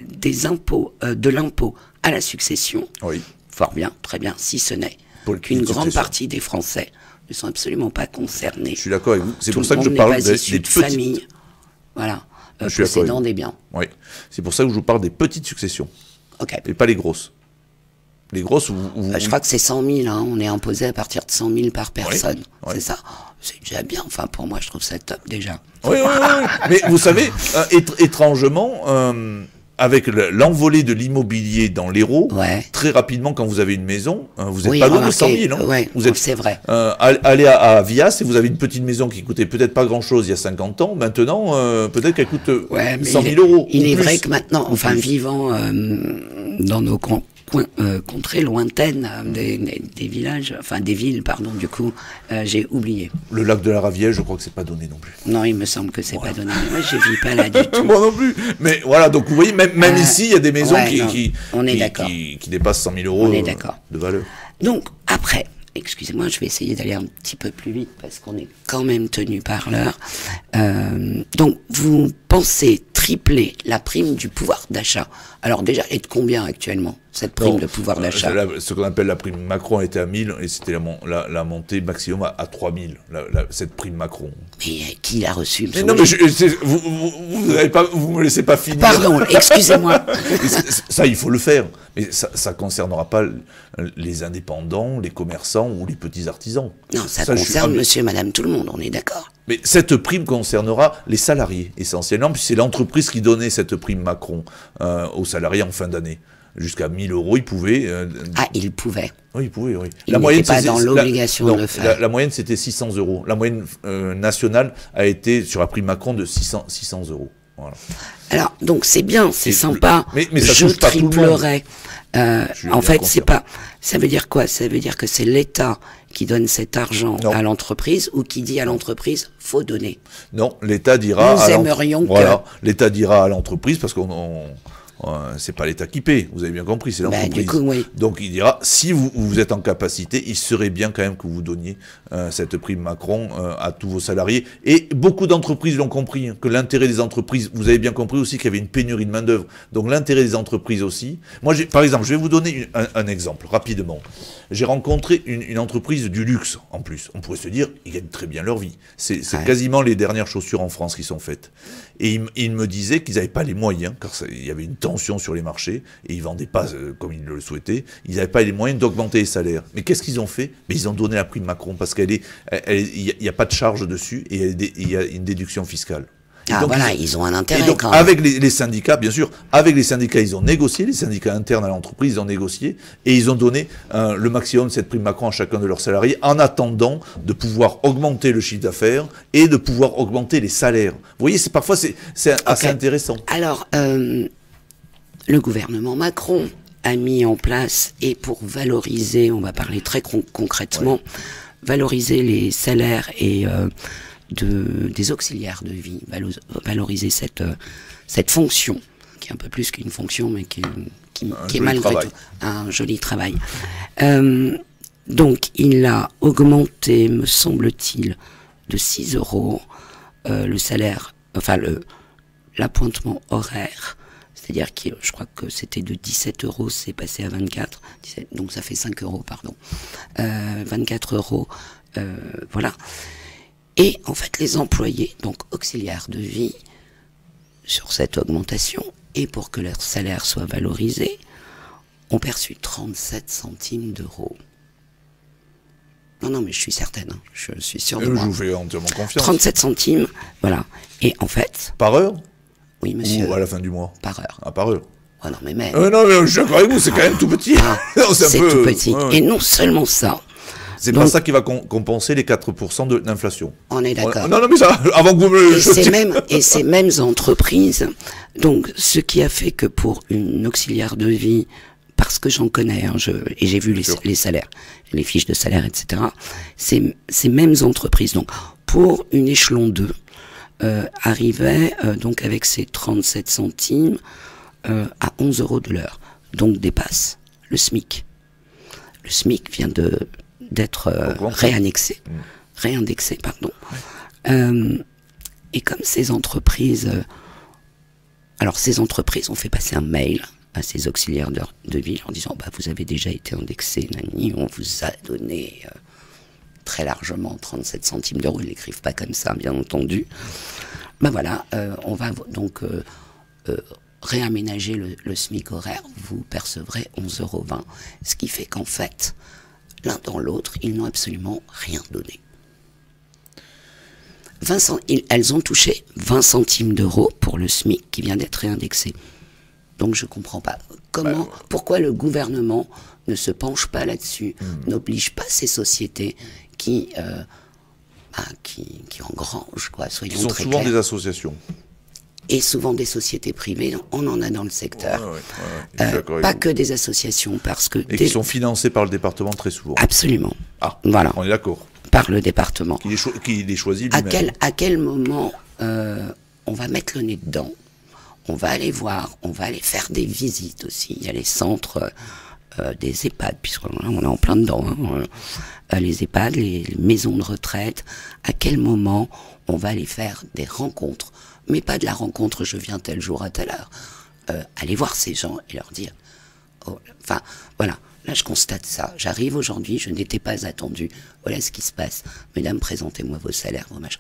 des impôts, de l'impôt à la succession. Oui. Fort bien, très bien, si ce n'est qu'une grande partie des Français Ils sont absolument pas concernés. Je suis d'accord avec vous. C'est Tout pour ça le que je monde parle n'est pas des issu de petites... famille. Voilà. Je suis d'accord Possédant avec des biens. Oui, c'est pour ça que je vous parle des petites successions, Ok. et pas les grosses. Les grosses, Je crois que c'est 100 000, hein. On est imposé à partir de 100 000 par personne. oui. C'est ça. C'est déjà bien. Enfin, pour moi, je trouve ça top déjà. Oui. Mais vous savez, étrangement, avec l'envolée de l'immobilier dans l'Hérault, Ouais. très rapidement, quand vous avez une maison, vous n'êtes Oui, pas loin de remarquez, 100 000. Hein. ouais, Vous êtes, c'est vrai. allez à Vias et vous avez une petite maison qui coûtait peut-être pas grand-chose il y a 50 ans. Maintenant, peut-être qu'elle coûte Ouais, mais 100 000 euros. Il ou est plus. vrai que maintenant, Ou enfin, plus. vivant dans nos contrées lointaines, des villages, enfin des villes, pardon, du coup, j'ai oublié. Le lac de la Ravière, je crois que c'est pas donné non plus. Non, il me semble que c'est pas donné. Mais moi, je vis pas là du tout. Moi non plus. Mais voilà, donc vous voyez, même ici, il y a des maisons ouais, non, on est qui, d'accord. qui dépassent 100 000 euros On est d'accord. de valeur. Donc, après, excusez-moi, je vais essayer d'aller un petit peu plus vite parce qu'on est quand même tenu par l'heure. Donc, vous pensez tripler la prime du pouvoir d'achat. Alors déjà, elle est de combien actuellement, cette prime Non, de pouvoir d'achat? Ce qu'on appelle la prime Macron était à 1000 et c'était la montée maximum à 3000, cette prime Macron. Mais qui l'a reçue? Mais non, mais vous me laissez pas finir. Pardon, excusez-moi. Ça, il faut le faire. Mais ça concernera pas les indépendants, les commerçants ou les petits artisans. Non, ça concerne monsieur, madame, tout le monde, on est d'accord. Mais cette prime concernera les salariés, essentiellement, puis c'est l'entreprise qui donnait cette prime Macron aux salariés en fin d'année. Jusqu'à 1000 euros, ils pouvaient... il pouvait. Oui, ils pouvaient, oui. Il n'était pas dans l'obligation de le faire. La moyenne, c'était 600 euros. La moyenne nationale a été, sur la prime Macron, de 600 euros. Voilà. Alors, donc c'est bien, c'est sympa. Mais ça je touche pas tout le monde. triplerais. En fait, c'est pas. Ça veut dire quoi? Ça veut dire que c'est l'État qui donne cet argent à l'entreprise ou qui dit à l'entreprise faut donner. Non, l'État dira. Nous aimerions voilà, l'État dira à l'entreprise parce qu'on c'est pas l'État qui paie, vous avez bien compris, c'est l'entreprise. Du coup, oui. Donc il dira, si vous êtes en capacité, il serait bien quand même que vous donniez cette prime Macron à tous vos salariés. Et beaucoup d'entreprises l'ont compris, que l'intérêt des entreprises, vous avez bien compris aussi qu'il y avait une pénurie de main d'œuvre. Donc l'intérêt des entreprises aussi. Moi, par exemple, je vais vous donner un exemple rapidement. J'ai rencontré une entreprise du luxe en plus. On pourrait se dire, ils gagnent très bien leur vie. C'est quasiment les dernières chaussures en France qui sont faites. Et ils me disaient qu'ils n'avaient pas les moyens, car il y avait une tension sur les marchés, et ils vendaient pas comme ils le souhaitaient, ils n'avaient pas les moyens d'augmenter les salaires. Mais qu'est-ce qu'ils ont fait? Mais ils ont donné la prime Macron, parce qu'il n'y a pas de charge dessus, et il y a une déduction fiscale. Et donc, voilà, ils ont un intérêt. Et donc, quand même. avec les syndicats, bien sûr, avec les syndicats, ils ont négocié, les syndicats internes à l'entreprise, ils ont négocié, et ils ont donné le maximum de cette prime Macron à chacun de leurs salariés, en attendant de pouvoir augmenter le chiffre d'affaires et de pouvoir augmenter les salaires. Vous voyez, parfois, c'est assez intéressant. Alors, le gouvernement Macron a mis en place, et pour valoriser, on va parler très concrètement, valoriser les salaires et des auxiliaires de vie, valoriser cette fonction, qui est un peu plus qu'une fonction, mais qui est malgré tout un joli travail. Donc, il a augmenté, me semble-t-il, de 6 euros le salaire, enfin l'appointement horaire. C'est-à-dire que je crois que c'était de 17 euros, c'est passé à 24, 17, donc ça fait 5 euros, pardon. 24 euros, voilà. Et en fait, les employés, donc auxiliaires de vie, sur cette augmentation, et pour que leur salaire soit valorisé, ont perçu 37 centimes d'euros. Non, mais je suis certaine, hein, je suis sûre de moi. Je vous fais entièrement confiance. 37 centimes, voilà. Et en fait... Par heure? Oui, monsieur. Ou à la fin du mois? Par heure. Ah, par heure. Oh non, mais... non, mais je suis d'accord avec vous, c'est quand même tout petit. C'est tout petit. Ouais. Et non seulement ça... C'est pas ça qui va compenser les 4% de l'inflation. On est d'accord. Non, mais ça, avant que vous me le... Et ces mêmes entreprises, donc ce qui a fait que pour une auxiliaire de vie, parce que j'en connais, hein, et j'ai vu les salaires, les fiches de salaire, etc., ces mêmes entreprises, donc pour une échelon 2, arrivaient donc avec ces 37 centimes à 11 euros de l'heure, donc dépasse le SMIC. Le SMIC vient d'être réindexé, pardon. Et comme ces entreprises, ces entreprises ont fait passer un mail à ces auxiliaires de vie en disant, vous avez déjà été indexé, Nani, on vous a donné très largement 37 centimes d'euros, ils l'écrivent pas comme ça, bien entendu. Ben voilà, on va donc réaménager le SMIC horaire, vous percevrez 11,20 €, ce qui fait qu'en fait, l'un dans l'autre, ils n'ont absolument rien donné. Elles ont touché 20 centimes d'euros pour le SMIC qui vient d'être réindexé. Donc je ne comprends pas. Pourquoi le gouvernement ne se penche pas là-dessus, n'oblige pas ces sociétés qui engrangent, quoi, soyons très clairs. Qui sont souvent des associations. Et souvent des sociétés privées, on en a dans le secteur. Pas que des associations, parce que... Et qui sont financées par le département très souvent. Absolument. Ah, voilà. On est d'accord. Par le département. Qui les choisit lui-même. À quel moment on va mettre le nez dedans? On va aller voir, on va aller faire des visites aussi. Il y a les centres des EHPAD, puisqu'on est en plein dedans. Les EHPAD, les maisons de retraite. À quel moment on va aller faire des rencontres? Mais pas de la rencontre, je viens tel jour à telle heure. Aller voir ces gens et leur dire... Enfin, voilà. Là, je constate ça. J'arrive aujourd'hui, je n'étais pas attendu. Voilà ce qui se passe. Mesdames, présentez-moi vos salaires, vos machins.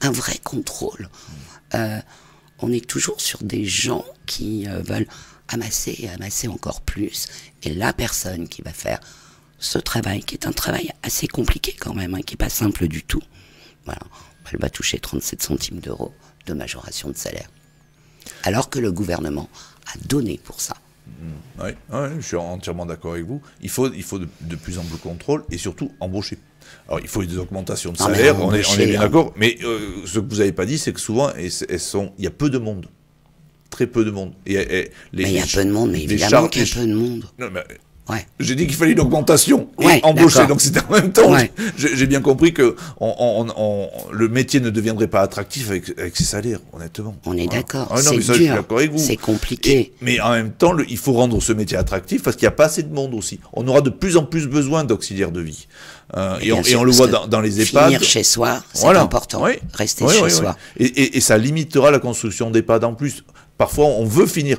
Un vrai contrôle. On est toujours sur des gens qui veulent amasser et amasser encore plus. Et la personne qui va faire ce travail, qui est un travail assez compliqué quand même, hein, qui n'est pas simple du tout, voilà, elle va toucher 37 centimes d'euros de majoration de salaire. Alors que le gouvernement a donné pour ça. Oui, je suis entièrement d'accord avec vous. Il faut de plus en plus de contrôle et surtout embaucher. Alors, il faut des augmentations de salaire, on est bien d'accord. Mais ce que vous n'avez pas dit, c'est que souvent, il y a peu de monde. Très peu de monde. Il y a peu de monde, mais évidemment qu'il y a peu de monde. Non, mais ouais. J'ai dit qu'il fallait une augmentation et embaucher. Donc c'était en même temps. Ouais. J'ai bien compris que le métier ne deviendrait pas attractif avec ses salaires, honnêtement. On est d'accord. C'est dur. Je suis d'accord avec vous. C'est compliqué. Mais en même temps, il faut rendre ce métier attractif parce qu'il n'y a pas assez de monde aussi. On aura de plus en plus besoin d'auxiliaires de vie. Et on le voit dans les EHPAD. Finir chez soi, c'est important. Oui. Rester chez soi. Et ça limitera la construction d'EHPAD en plus. Parfois, on veut finir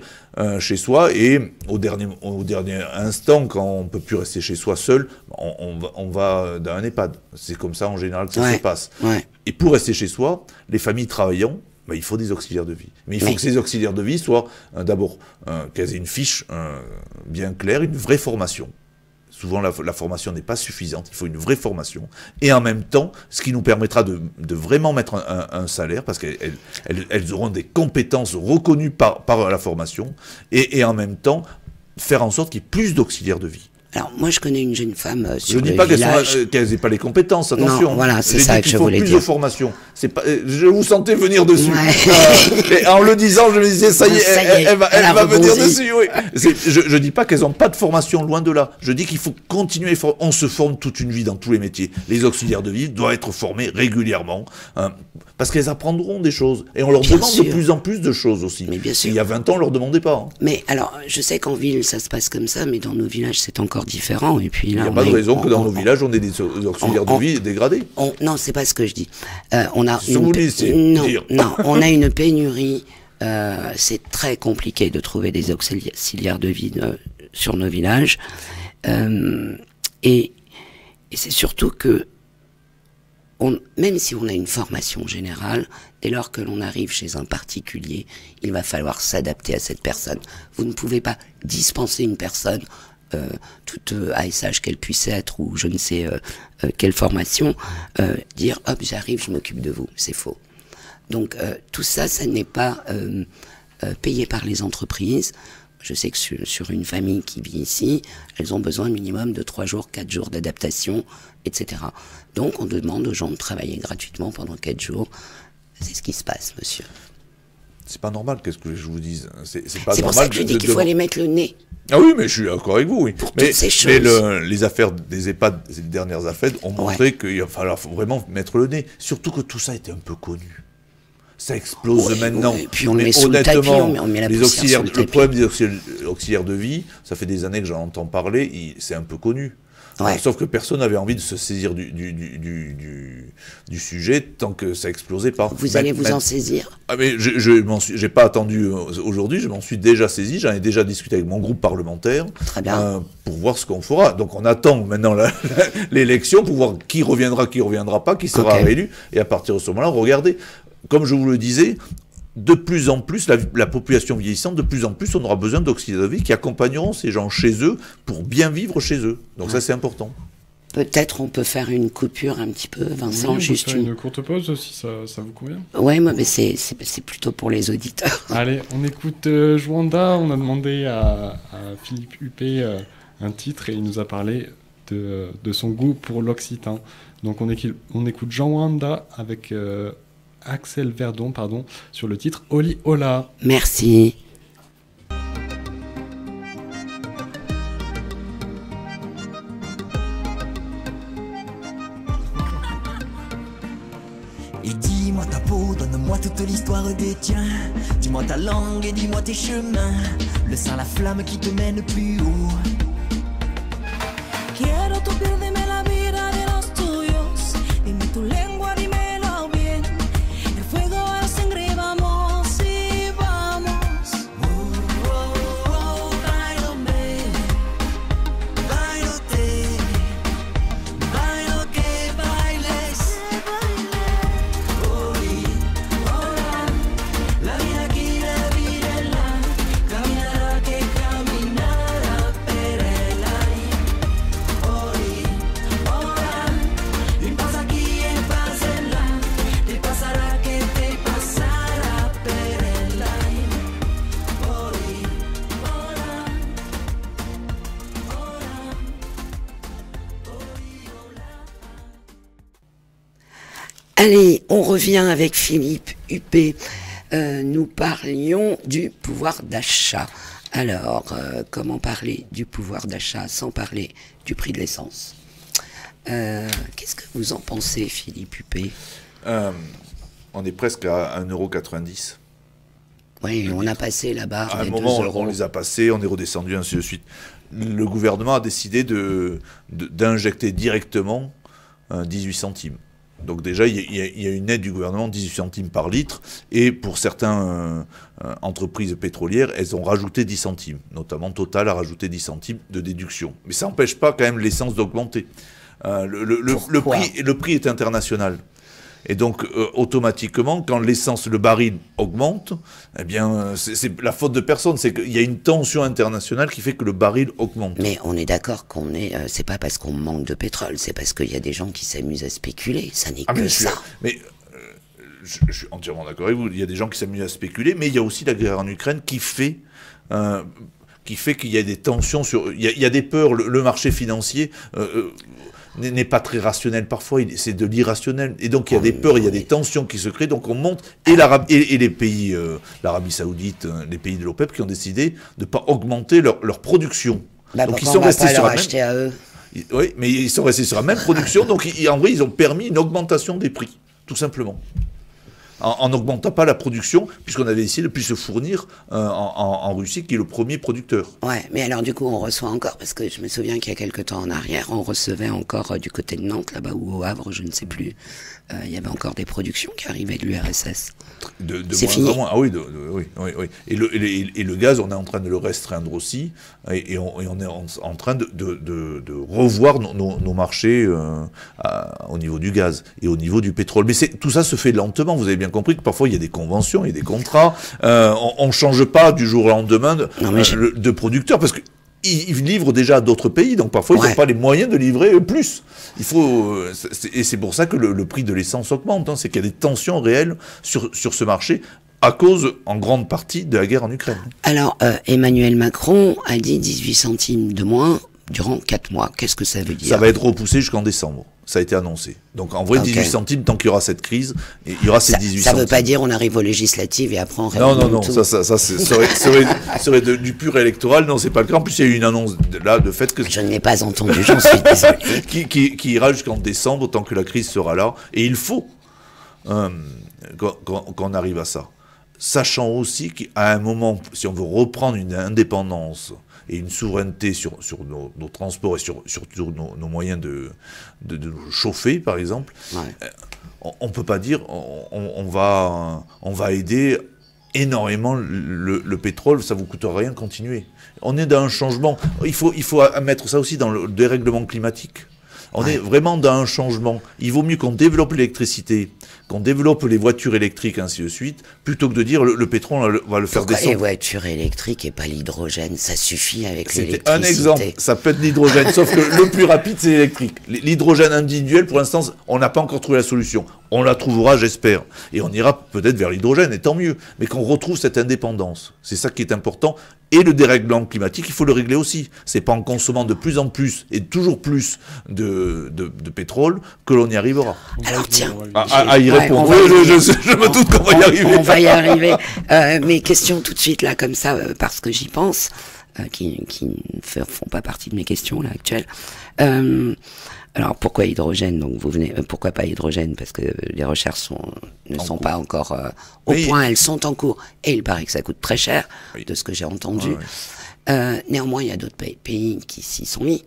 chez soi et au dernier instant, quand on ne peut plus rester chez soi seul, on va dans un EHPAD. C'est comme ça en général que ça se passe. Ouais. Et pour rester chez soi, les familles travaillant, il faut des auxiliaires de vie. Mais il faut que ces auxiliaires de vie soient d'abord qu'elles aient une fiche bien claire, une vraie formation. Souvent, la formation n'est pas suffisante, il faut une vraie formation. Et en même temps, ce qui nous permettra de vraiment mettre un salaire, parce qu'elles auront des compétences reconnues par la formation, et en même temps, faire en sorte qu'il y ait plus d'auxiliaires de vie. Alors, moi, je connais une jeune femme sur le village. Je ne dis pas qu'elles n'aient pas les compétences, attention. Non, voilà, c'est ça que je voulais dire. Il faut plus de formation. Je vous sentais venir dessus. Ouais. Et en le disant, je me disais, ça y est, elle va venir dessus. Oui. Je ne dis pas qu'elles n'ont pas de formation, loin de là. Je dis qu'il faut continuer. On se forme toute une vie dans tous les métiers. Les auxiliaires de vie doivent être formés régulièrement, parce qu'elles apprendront des choses. Et on leur demande de plus en plus de choses aussi. Mais bien sûr. Il y a 20 ans, on ne leur demandait pas. Mais alors, je sais qu'en ville, ça se passe comme ça, mais dans nos villages, c'est encore différent. Et puis là, il n'y a pas de raison que dans nos villages, on ait des auxiliaires de vie dégradés. Non, c'est pas ce que je dis. On a on a une pénurie. C'est très compliqué de trouver des auxiliaires de vie sur nos villages. Et c'est surtout que, même si on a une formation générale, dès lors que l'on arrive chez un particulier, il va falloir s'adapter à cette personne. Vous ne pouvez pas dispenser une personne toute ASH qu'elle puisse être, ou je ne sais quelle formation, dire hop, j'arrive, je m'occupe de vous. C'est faux. Donc tout ça, ça n'est pas payé par les entreprises. Je sais que sur une famille qui vit ici, elles ont besoin minimum de 3 jours, 4 jours d'adaptation, etc. Donc on demande aux gens de travailler gratuitement pendant 4 jours. C'est ce qui se passe, monsieur. C'est pas normal, qu'est-ce que je vous dise. C'est pour ça que je dis qu'il faut aller mettre le nez. Ah oui, mais je suis d'accord avec vous, oui. Mais les affaires des EHPAD, ces dernières affaires, ont montré qu'il va falloir vraiment mettre le nez. Surtout que tout ça était un peu connu. Ça explose maintenant. Et puis on le met sous le tapis, on met la poussière sous le tapis. Le problème des auxiliaires de vie, ça fait des années que j'en entends parler, c'est un peu connu. Ouais. Sauf que personne n'avait envie de se saisir du sujet tant que ça explosait pas. Vous allez vous en saisir? Ah mais j'ai pas attendu aujourd'hui, je m'en suis déjà saisi, j'en ai déjà discuté avec mon groupe parlementaire. Très bien. Pour voir ce qu'on fera. Donc on attend maintenant l'élection pour voir qui reviendra pas, qui sera réélu, et à partir de ce moment-là, regardez, comme je vous le disais, de plus en plus, la population vieillissante, de plus en plus, on aura besoin d'auxiliaires de vie qui accompagneront ces gens chez eux pour bien vivre chez eux. Donc ça, c'est important. Peut-être on peut faire une coupure un petit peu, Vincent, oui, juste une courte pause si ça vous convient. Ouais, moi, mais c'est plutôt pour les auditeurs. Allez, on écoute Jouanda. On a demandé à Philippe Huppé un titre et il nous a parlé de son goût pour l'occitan. Donc on écoute Jouanda avec Axel Verdon, sur le titre Oli Ola. Merci. Et dis-moi ta peau, donne-moi toute l'histoire des tiens. Dis-moi ta langue et dis-moi tes chemins. Le sang, la flamme qui te mène plus haut. Quiero tu piel, dime la vida de los tuyos. Dime tu lengua, dímelo bien. El fuego a la sangre, vamos y vamos. Bailame, bailote, bailo que bailes. Hoy, hola, la vida aquí, la vida en la. Caminará que caminará, pero el aire. Hoy, hola, y pasa aquí, y pasa en la. Te pasará que te pasará, pero el aire. Hoy, hola, hola, hoy, hola. Allez, on revient avec Philippe Huppé. Nous parlions du pouvoir d'achat. Alors, comment parler du pouvoir d'achat sans parler du prix de l'essence? Qu'est-ce que vous en pensez, Philippe Huppé? On est presque à 1,90 €. Oui, on a passé la barre À un des moment, 2 euros. on les a passés, on est redescendu, ainsi de suite. Le gouvernement a décidé d'injecter directement 18 centimes. Donc déjà, il y a une aide du gouvernement, 18 centimes par litre, et pour certaines entreprises pétrolières, elles ont rajouté 10 centimes. Notamment Total a rajouté 10 centimes de déduction. Mais ça n'empêche pas quand même l'essence d'augmenter. Le prix est international. Et donc, automatiquement, quand le baril augmente, eh bien, c'est la faute de personne. C'est qu'il y a une tension internationale qui fait que le baril augmente. Mais on est d'accord c'est pas parce qu'on manque de pétrole, c'est parce qu'il y a des gens qui s'amusent à spéculer. Ça n'est que ça. Mais je suis entièrement d'accord avec vous. Il y a des gens qui s'amusent à spéculer, mais il y a aussi la guerre en Ukraine qui fait qu'il y a des tensions il y a des peurs. Le marché financier n'est pas très rationnel parfois, c'est de l'irrationnel. Et donc il y a des peurs, il y a des tensions qui se créent, donc on monte. Et les pays, l'Arabie Saoudite, les pays de l'OPEP qui ont décidé de ne pas augmenter leur production. Donc ils sont restés sur la même... à eux. Oui, mais ils sont restés sur la même production, donc en vrai ils ont permis une augmentation des prix, tout simplement. En n'augmentant pas la production, puisqu'on avait essayé de plus se fournir en Russie, qui est le premier producteur. Ouais, mais alors du coup, on reçoit encore, parce que je me souviens qu'il y a quelque temps en arrière, on recevait encore du côté de Nantes, là-bas, ou au Havre, je ne sais plus, il y avait encore des productions qui arrivaient de l'URSS. C'est fini. Ah oui, oui. Et le gaz, on est en train de le restreindre aussi, et on est en train de revoir nos marchés au niveau du gaz et au niveau du pétrole. Mais tout ça se fait lentement, vous avez bien compris que parfois il y a des conventions, il y a des contrats, on ne change pas du jour au lendemain de producteurs, parce que ils livrent déjà à d'autres pays, donc parfois ils n'ont pas les moyens de livrer plus. Et c'est pour ça que le prix de l'essence augmente, c'est qu'il y a des tensions réelles sur ce marché, à cause, en grande partie, de la guerre en Ukraine. Alors, Emmanuel Macron a dit 18 centimes de moins durant 4 mois. Qu'est-ce que ça veut dire? Ça va être repoussé jusqu'en décembre. Ça a été annoncé. Donc en vrai, 18 centimes, tant qu'il y aura cette crise, il y aura ces 18 centimes. Ça ne veut pas dire on arrive aux législatives et après on réunit tout. Ça serait du pur électoral. Non, c'est pas le cas. En plus, il y a eu une annonce de fait que... Je ne l'ai pas entendu, j'en suis désolé. qui ira jusqu'en décembre, tant que la crise sera là. Et il faut qu'on arrive à ça. Sachant aussi qu'à un moment, si on veut reprendre une indépendance et une souveraineté sur nos transports et sur nos moyens de nous chauffer, par exemple, Ouais. on ne peut pas dire on va aider énormément le pétrole, ça vous coûte rien, continuer. On est dans un changement. Il faut mettre ça aussi dans le dérèglement climatique. On est vraiment dans un changement. Il vaut mieux qu'on développe l'électricité, qu'on développe les voitures électriques, ainsi de suite, plutôt que de dire le pétrole, on va le faire Pourquoi les descendre. voitures électriques et pas l'hydrogène? Ça suffit avec C'était l'électricité. un exemple, ça peut être l'hydrogène, sauf que le plus rapide, c'est l'électrique. L'hydrogène individuel, pour l'instant, on n'a pas encore trouvé la solution. On la trouvera, j'espère. Et on ira peut-être vers l'hydrogène, et tant mieux. Mais qu'on retrouve cette indépendance. C'est ça qui est important. Et le dérèglement climatique, il faut le régler aussi. C'est pas en consommant de plus en plus et toujours plus de pétrole que l'on y arrivera. Alors tiens, À y Ouais, répondre. on va Oui, y je me doute qu'on va y arriver. On va y arriver. Mes questions tout de suite là, comme ça, parce que j'y pense, qui ne font pas partie de mes questions là actuelles. Alors pourquoi hydrogène? Donc vous venez, pourquoi pas hydrogène? Parce que les recherches ne sont pas encore au Oui. point. Elles sont en cours et il paraît que ça coûte très cher, Oui. de ce que j'ai entendu. Ouais. Néanmoins, il y a d'autres pays qui s'y sont mis.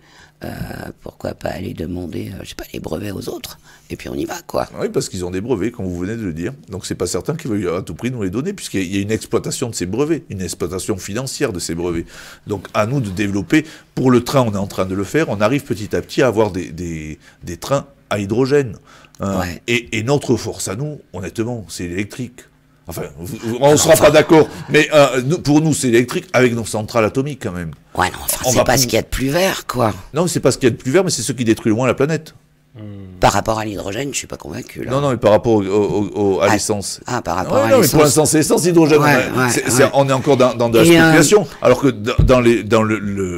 Pourquoi pas aller demander, je sais pas, les brevets aux autres? Et puis on y va, quoi. Oui, parce qu'ils ont des brevets, comme vous venez de le dire. Donc c'est pas certain qu'ils veuillent à tout prix nous les donner, puisqu'il y a une exploitation de ces brevets, une exploitation financière de ces brevets. Donc à nous de développer. Pour le train, on est en train de le faire. On arrive petit à petit à avoir des trains à hydrogène. Ouais. Et notre force à nous, honnêtement, c'est l'électrique. Enfin, on ne sera pas d'accord, mais pour nous, c'est l'électrique avec nos centrales atomiques quand même. Ouais, non, enfin, On c'est va pas plus- ce qu'il y a de plus vert, quoi. Non, c'est pas ce qu'il y a de plus vert, mais c'est ce qui détruit le moins la planète. Par rapport à l'hydrogène, je suis pas convaincu, là. Non, mais par rapport à Ah, l'essence. par rapport Ouais, à non, mais l'essence. pour l'instant, c'est l'essence, l'hydrogène. Ouais, On est encore dans de la Et, spéculation. Alors que dans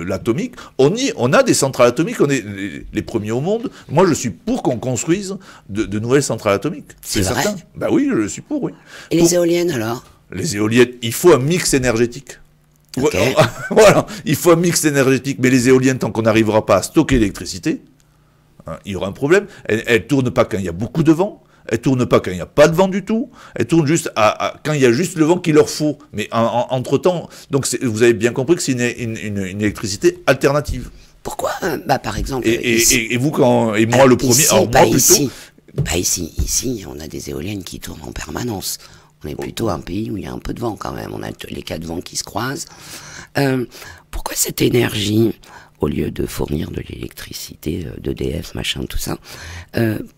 l'atomique, on a des centrales atomiques, on est les premiers au monde. Moi, je suis pour qu'on construise de nouvelles centrales atomiques. C'est vrai? certain. Bah oui, je suis pour, oui. Et les éoliennes, alors? Les éoliennes, il faut un mix énergétique. Ok. Voilà, il faut un mix énergétique. Mais les éoliennes, tant qu'on n'arrivera pas à stocker l'électricité, il y aura un problème. Elles tournent pas quand il y a beaucoup de vent. Elles tournent pas quand il n'y a pas de vent du tout. Elles tournent juste quand il y a juste le vent qu'il leur faut. Mais entre-temps, donc vous avez bien compris que c'est une électricité alternative. Pourquoi? Par exemple, Et vous, et moi alors, le premier, ici, alors pas moi plutôt, ici. Pas ici. Ici, on a des éoliennes qui tournent en permanence. On est plutôt un pays où il y a un peu de vent quand même. On a les cas de vent qui se croisent. Pourquoi cette énergie, au lieu de fournir de l'électricité, d'EDF, machin, tout ça,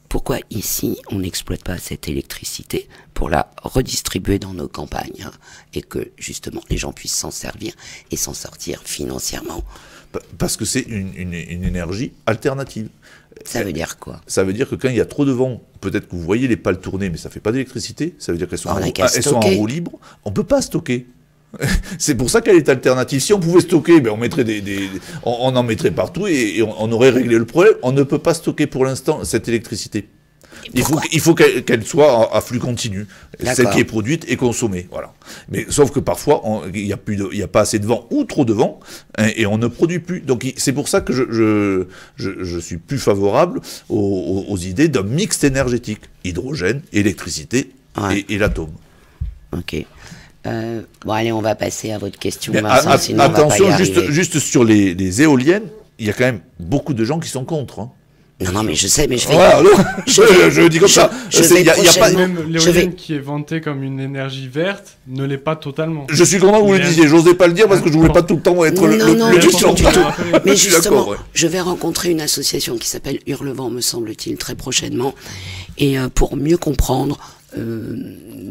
pourquoi ici on n'exploite pas cette électricité pour la redistribuer dans nos campagnes, hein, et que justement les gens puissent s'en servir et s'en sortir financièrement? parce que c'est une énergie alternative. Ça veut dire quoi? Ça veut dire que quand il y a trop de vent, peut-être que vous voyez les pales tourner, mais ça fait pas d'électricité. Ça veut dire qu'elles sont, On a qu'à elles sont en stocker. roue libre. On peut pas stocker. C'est pour ça qu'elle est alternative. Si on pouvait stocker, ben on mettrait on en mettrait partout et on aurait réglé le problème. On ne peut pas stocker pour l'instant cette électricité. Il faut qu'elle soit à flux continu, celle qui est produite et consommée, voilà. Mais sauf que parfois il y a pas assez de vent ou trop de vent, hein, et on ne produit plus. Donc c'est pour ça que je suis plus favorable aux idées d'un mix énergétique, hydrogène, électricité et l'atome. Ok. Bon, allez, on va passer à votre question, Mais Vincent, sinon attention, on va pas y arriver. juste sur les éoliennes, il y a quand même beaucoup de gens qui sont contre. Hein. Non, mais je sais, mais je vais... Voilà, je dis comme ça. je vais Y a pas prochainement- Même Je vais- l'éolienne qui est vantée comme une énergie verte ne l'est pas totalement. Je suis content que vous le Mais- disiez, j'osais pas le dire parce que je voulais pas tout le temps être Non, non, le du méchant. tout, du tout. Mais Je suis d'accord, justement, ouais. je vais rencontrer une association qui s'appelle Hurlevent, me semble-t-il, très prochainement. Et pour mieux comprendre,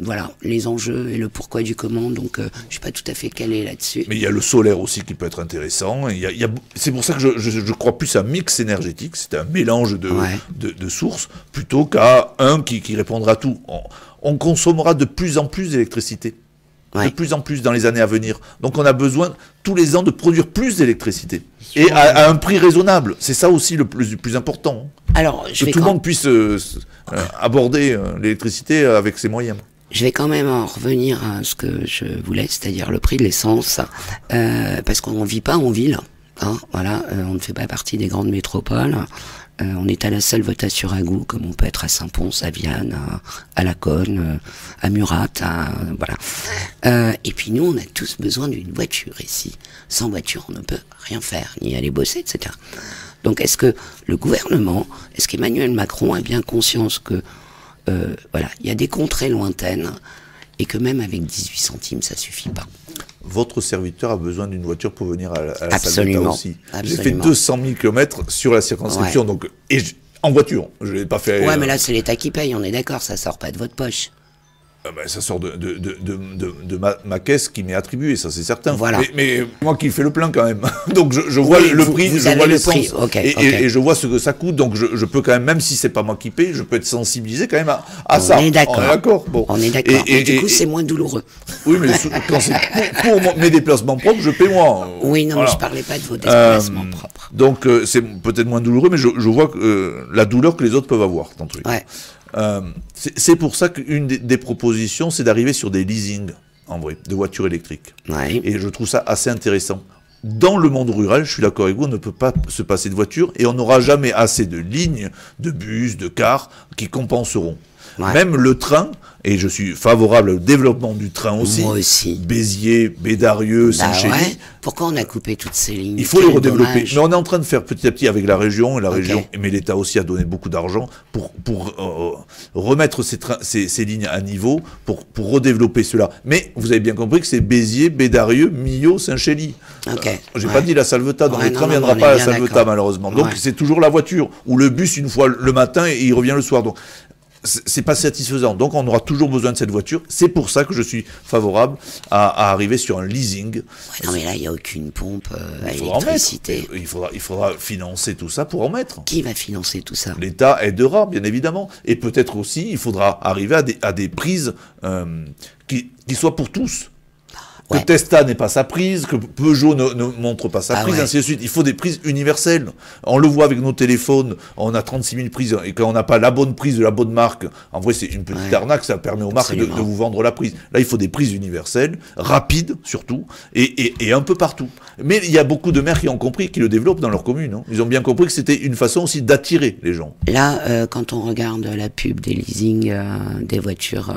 voilà, les enjeux et le pourquoi du comment. Donc, je suis pas tout à fait calé là-dessus. Mais il y a le solaire aussi qui peut être intéressant. C'est pour ça que je crois plus à un mix énergétique, c'est un mélange de sources, plutôt qu'à un qui répondra à tout. On consommera de plus en plus d'électricité. Ouais. De plus en plus dans les années à venir. Donc on a besoin tous les ans de produire plus d'électricité. Et à un prix raisonnable. C'est ça aussi le plus important. Alors, je Que vais tout le quand- monde puisse aborder l'électricité avec ses moyens. Je vais quand même en revenir à ce que je voulais, c'est-à-dire le prix de l'essence, parce qu'on ne vit pas en ville. hein, voilà, on ne fait pas partie des grandes métropoles. On est à la seule voiture à goût, comme on peut être à Saint-Pons, à Vianne, à Laconne, à Murat, voilà. Et puis nous, on a tous besoin d'une voiture ici. Sans voiture, on ne peut rien faire, ni aller bosser, etc. Donc est-ce que le gouvernement, est-ce qu'Emmanuel Macron a bien conscience que, voilà, il y a des contrées lointaines et que même avec 18 centimes, ça suffit pas? Votre serviteur a besoin d'une voiture pour venir à la Absolument, salle aussi. J'ai fait absolument. 200 000 km sur la circonscription, Ouais. donc, en voiture. Je l'ai pas fait. Ouais, mais là, c'est l'État qui paye, on est d'accord, ça sort pas de votre poche. Ça sort de ma caisse qui m'est attribuée, ça c'est certain. Voilà. Mais moi qui fais le plein quand même. Donc je vois Oui, le vous- prix, vous je avez vois le l'essence. prix, ok, ok. Et je vois ce que ça coûte, donc je peux quand même si c'est pas moi qui paye, je peux être sensibilisé quand même à ça. On est d'accord. Bon. On est d'accord. Et du coup, et- c'est moins douloureux. Oui, mais quand c'est pour mes déplacements propres, je paie moins. Oui, non, Voilà. mais je parlais pas de vos déplacements propres. Donc c'est peut-être moins douloureux, mais je vois la douleur que les autres peuvent avoir dans le truc. Ouais. C'est pour ça qu'une des propositions, c'est d'arriver sur des leasings, en vrai, de voitures électriques. Ouais. Et je trouve ça assez intéressant. Dans le monde rural, je suis d'accord avec vous, on ne peut pas se passer de voiture et on n'aura jamais assez de lignes, de bus, de cars qui compenseront. Ouais. Même le train, et je suis favorable au développement du train aussi. Moi aussi. Béziers, Bédarieux, Bah Saint-Chély. ouais. Pourquoi on a coupé toutes ces lignes? Il faut les Quel redévelopper. dommage. Mais on est en train de faire petit à petit avec la région, et la Ok. région, mais l'État aussi a donné beaucoup d'argent pour remettre ces lignes à niveau, pour redévelopper cela. Mais vous avez bien compris que c'est Béziers, Bédarieux, Millau, Saint-Chély. Ok. J'ai Ouais. pas dit la Salvetat, donc Ouais, le non, train ne non, viendra on est pas à la bien Salvetat d'accord. malheureusement. Donc Ouais. c'est toujours la voiture, ou le bus une fois le matin et il revient le soir. Donc c'est pas satisfaisant. Donc on aura toujours besoin de cette voiture. C'est pour ça que je suis favorable à arriver sur un leasing. Ouais, non, mais là, il n'y a aucune pompe à Il faudra en électricité. mettre. Il faudra financer tout ça pour en mettre. Qui va financer tout ça? L'État aidera, bien évidemment. Et peut-être aussi, il faudra arriver à des prises qui soient pour tous. Que Ouais. Tesla n'ait pas sa prise, que Peugeot ne montre pas sa Ah prise, ouais. ainsi de suite. Il faut des prises universelles. On le voit avec nos téléphones, on a 36 000 prises, et quand on n'a pas la bonne prise de la bonne marque, en vrai c'est une petite Ouais. arnaque, ça permet aux marques de Absolument. vous vendre la prise. Là, il faut des prises universelles, rapides surtout, et un peu partout. Mais il y a beaucoup de maires qui ont compris, qui le développent dans leur commune. Hein. Ils ont bien compris que c'était une façon aussi d'attirer les gens. Là, quand on regarde la pub des leasing des voitures,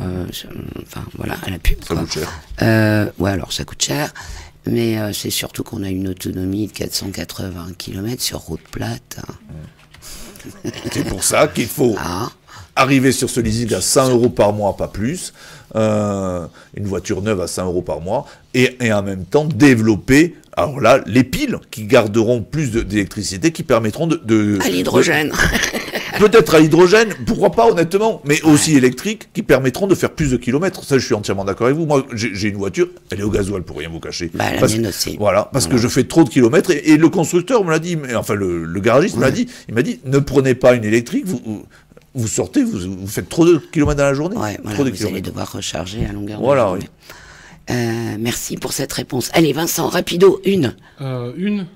enfin voilà, à la pub. Ça quoi. coûte cher. Ouais, alors ça coûte cher, mais c'est surtout qu'on a une autonomie de 480 km sur route plate. C'est pour ça qu'il faut Ah, arriver sur ce leasing à 100 € par mois, pas plus, une voiture neuve à 100 € par mois, et en même temps développer, alors là, les piles qui garderont plus d'électricité, qui permettront à l'hydrogène. peut-être à l'hydrogène, pourquoi pas honnêtement, mais aussi électrique, qui permettront de faire plus de kilomètres. Ça, je suis entièrement d'accord avec vous. Moi, j'ai une voiture, elle est au gasoil, pour rien vous cacher. Bah, la Parce- mienne aussi. Voilà, parce que je fais trop de kilomètres, et le constructeur me l'a dit, enfin le garagiste me l'a dit, il m'a dit, ne prenez pas une électrique, vous sortez, vous faites trop de kilomètres dans la journée. Ouais, voilà, trop de vous allez kilomètres. devoir recharger à longueur Voilà, de journée. Merci pour cette réponse. Allez, Vincent, rapido, une. Une.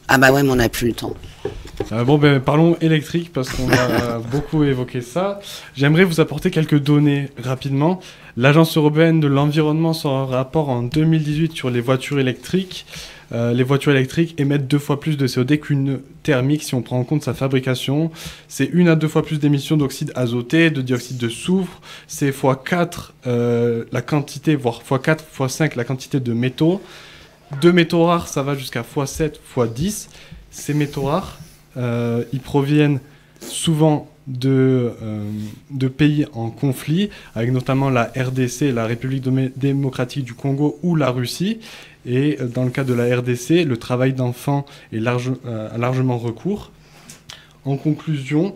Ah bah ouais, mais on n'a plus le temps. Parlons électrique parce qu'on a beaucoup évoqué ça. J'aimerais vous apporter quelques données rapidement. L'Agence européenne de l'environnement sort un rapport en 2018 sur les voitures électriques. Les voitures électriques émettent 2 fois plus de CO2 qu'une thermique si on prend en compte sa fabrication. C'est 1 à 2 fois plus d'émissions d'oxyde azoté, de dioxyde de soufre. C'est x4 la quantité, voire x4, x5 la quantité de métaux. De métaux rares, ça va jusqu'à x7, x10. Ces métaux rares, ils proviennent souvent de pays en conflit, avec notamment la RDC, la République démocratique du Congo, ou la Russie. Et dans le cas de la RDC, le travail d'enfants est largement recours. En conclusion,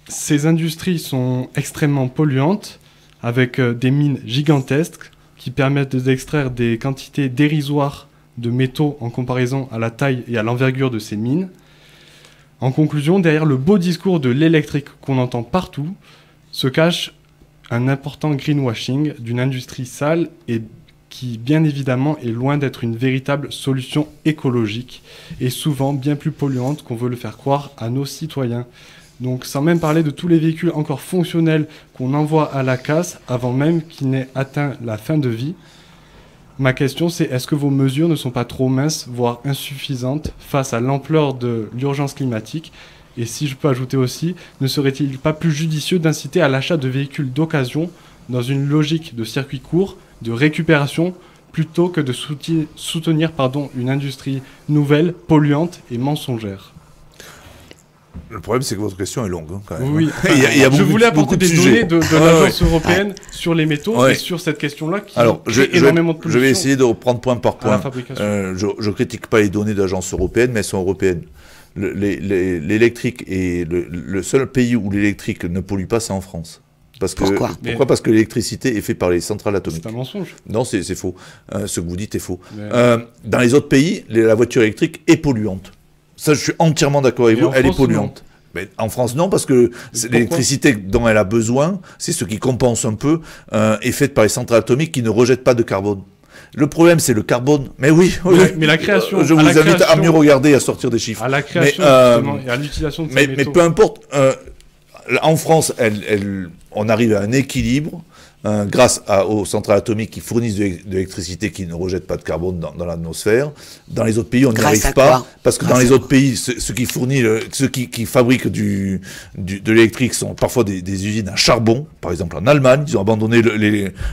ces industries sont extrêmement polluantes, avec des mines gigantesques qui permettent d'extraire des quantités dérisoires de métaux en comparaison à la taille et à l'envergure de ces mines. En conclusion, derrière le beau discours de l'électrique qu'on entend partout, se cache un important greenwashing d'une industrie sale et qui, bien évidemment, est loin d'être une véritable solution écologique et souvent bien plus polluante qu'on veut le faire croire à nos citoyens. Donc, sans même parler de tous les véhicules encore fonctionnels qu'on envoie à la casse avant même qu'ils n'aient atteint la fin de vie. Ma question, c'est est-ce que vos mesures ne sont pas trop minces, voire insuffisantes, face à l'ampleur de l'urgence climatique? Et si je peux ajouter aussi, ne serait-il pas plus judicieux d'inciter à l'achat de véhicules d'occasion dans une logique de circuit court, de récupération, plutôt que de soutenir une industrie nouvelle, polluante et mensongère? Le problème, c'est que votre question est longue, hein, quand même. Oui, Il y a je beaucoup- voulais beaucoup apporter de des sujets. données de l'agence européenne sur les métaux Ouais. et sur cette question-là qui Alors, crée énormément de je pollution vais essayer de reprendre point par à la point. fabrication. Je critique pas les données d'agence européenne, mais elles sont européennes. L'électrique est le seul pays où l'électrique ne pollue pas, c'est en France. Parce que, Pourquoi Parce que l'électricité est faite par les centrales atomiques. C'est un mensonge. Non, c'est faux. Ce que vous dites est faux. Mais- Dans les autres pays, la voiture électrique est polluante. Ça, je suis entièrement d'accord avec Et vous, en elle est France, polluante. Mais en France, non, parce que pourquoi l'électricité dont elle a besoin, c'est ce qui compense un peu, est faite par les centrales atomiques qui ne rejettent pas de carbone. Le problème, c'est le carbone. Mais oui, Mais la création, je à vous la invite à création- mieux regarder, à sortir des chiffres. À la création justement, et à l'utilisation de ces Mais métaux. peu importe, en France, on arrive à un équilibre grâce aux centrales atomiques qui fournissent de l'électricité qui ne rejettent pas de carbone dans l'atmosphère. Dans les autres pays, on n'y Grâce arrive à pas quoi parce que Grâce dans les à autres pays, ceux qui fabriquent de l'électrique sont parfois des usines à charbon. Par exemple, en Allemagne, ils ont abandonné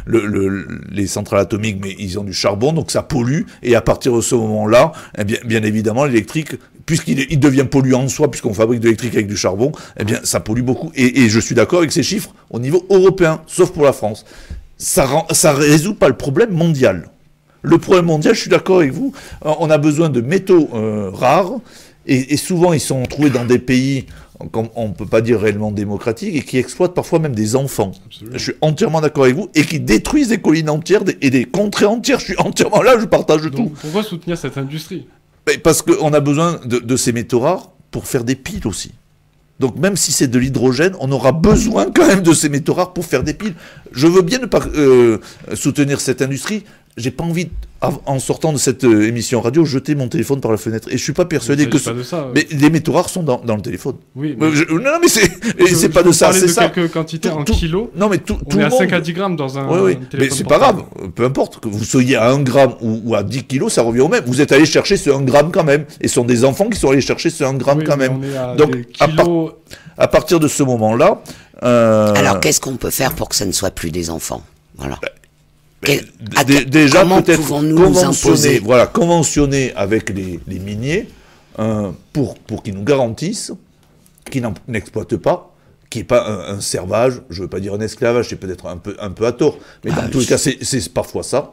les centrales atomiques, mais ils ont du charbon, donc ça pollue. Et à partir de ce moment-là, eh bien évidemment, l'électrique, puisqu'il devient polluant en soi, puisqu'on fabrique de l'électrique avec du charbon, eh bien, ça pollue beaucoup. Et je suis d'accord avec ces chiffres au niveau européen, sauf pour la France. Ça résout pas le problème mondial. Le problème mondial, je suis d'accord avec vous, on a besoin de métaux rares, et souvent ils sont trouvés dans des pays, on ne peut pas dire réellement démocratiques, et qui exploitent parfois même des enfants. Absolument. Je suis entièrement d'accord avec vous, et qui détruisent des collines entières et des contrées entières. Je suis entièrement là, je partage tout. Donc pourquoi soutenir cette industrie? Mais parce qu'on a besoin de ces métaux rares pour faire des piles aussi. Donc même si c'est de l'hydrogène, on aura besoin quand même de ces métaux rares pour faire des piles. Je veux bien ne pas soutenir cette industrie. J'ai pas envie, en sortant de cette émission radio, jeter mon téléphone par la fenêtre. Et je suis pas persuadé Il que... s'agit pas de ça. Mais les métaux rares sont dans le téléphone. Oui, Non, mais c'est pas je de ça, parlais c'est de ça. quelques quantités en Tout- kilos. Non, mais tout On est le à monde... 5 à 10 grammes dans un Oui, mais téléphone c'est pas portable. grave, peu importe, que vous soyez à 1 gramme ou à 10 kilos, ça revient au même. Vous êtes allé chercher ce 1 gramme quand même, et ce sont des enfants qui sont allés chercher ce 1 gramme Oui, quand mais même. on est à Donc, des kilos. à partir de ce moment-là... Alors, qu'est-ce qu'on peut faire pour que ça ne soit plus des enfants? Voilà. Déjà, comment peut-être pouvons-nous nous imposer conventionner avec les miniers pour qu'ils nous garantissent qu'ils n'exploitent pas, qu'il n'y ait pas un servage, je ne veux pas dire un esclavage, c'est peut-être un peu à tort, mais dans tous les cas, c'est parfois ça,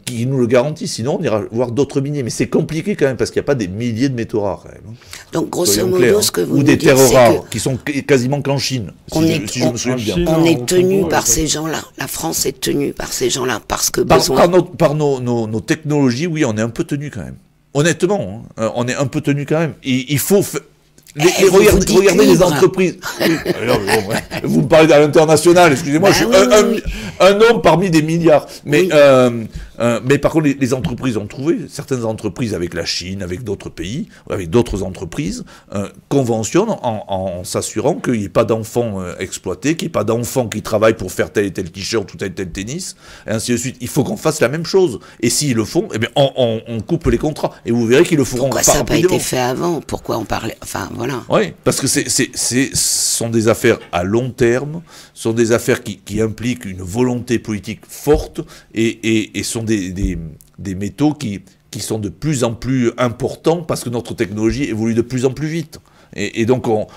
qui nous le garantissent, sinon on ira voir d'autres miniers. Mais c'est compliqué quand même, parce qu'il n'y a pas des milliers de métaux rares quand même. Hein. Donc, grosso Soyons modo, clairs, ce que vous ou nous des dites, terres c'est rares, que qui sont quasiment qu'en Chine, on est- si je me souviens en bien. Chine, on au est tenu Congo, par et ces gens-là. La France est tenue par ces gens-là, parce que Par besoin. par nos technologies, oui, on est un peu tenu quand même. Honnêtement, hein, on est un peu tenu quand même. Il faut... vous dites regardez les libre. entreprises. Oui, alors, bon, ouais. Vous me parlez à l'international, excusez-moi, Bah je suis oui. un homme parmi des milliards. Mais, Oui. mais par contre, les entreprises ont trouvé, certaines entreprises avec la Chine, avec d'autres pays, avec d'autres entreprises, conventionnent en s'assurant qu'il n'y ait pas d'enfants exploités, qu'il n'y ait pas d'enfants qui travaillent pour faire tel et tel t-shirt ou tel et tel tennis, et ainsi de suite. Il faut qu'on fasse la même chose. Et s'ils le font, eh bien, on coupe les contrats. Et vous verrez qu'ils le feront Pourquoi ça n'a pas été rapidement. fait avant? Pourquoi on parlait? Enfin, voilà. Oui, parce que ce sont des affaires à long terme, sont des affaires qui impliquent une volonté politique forte et sont des métaux qui sont de plus en plus importants parce que notre technologie évolue de plus en plus vite. Et donc, on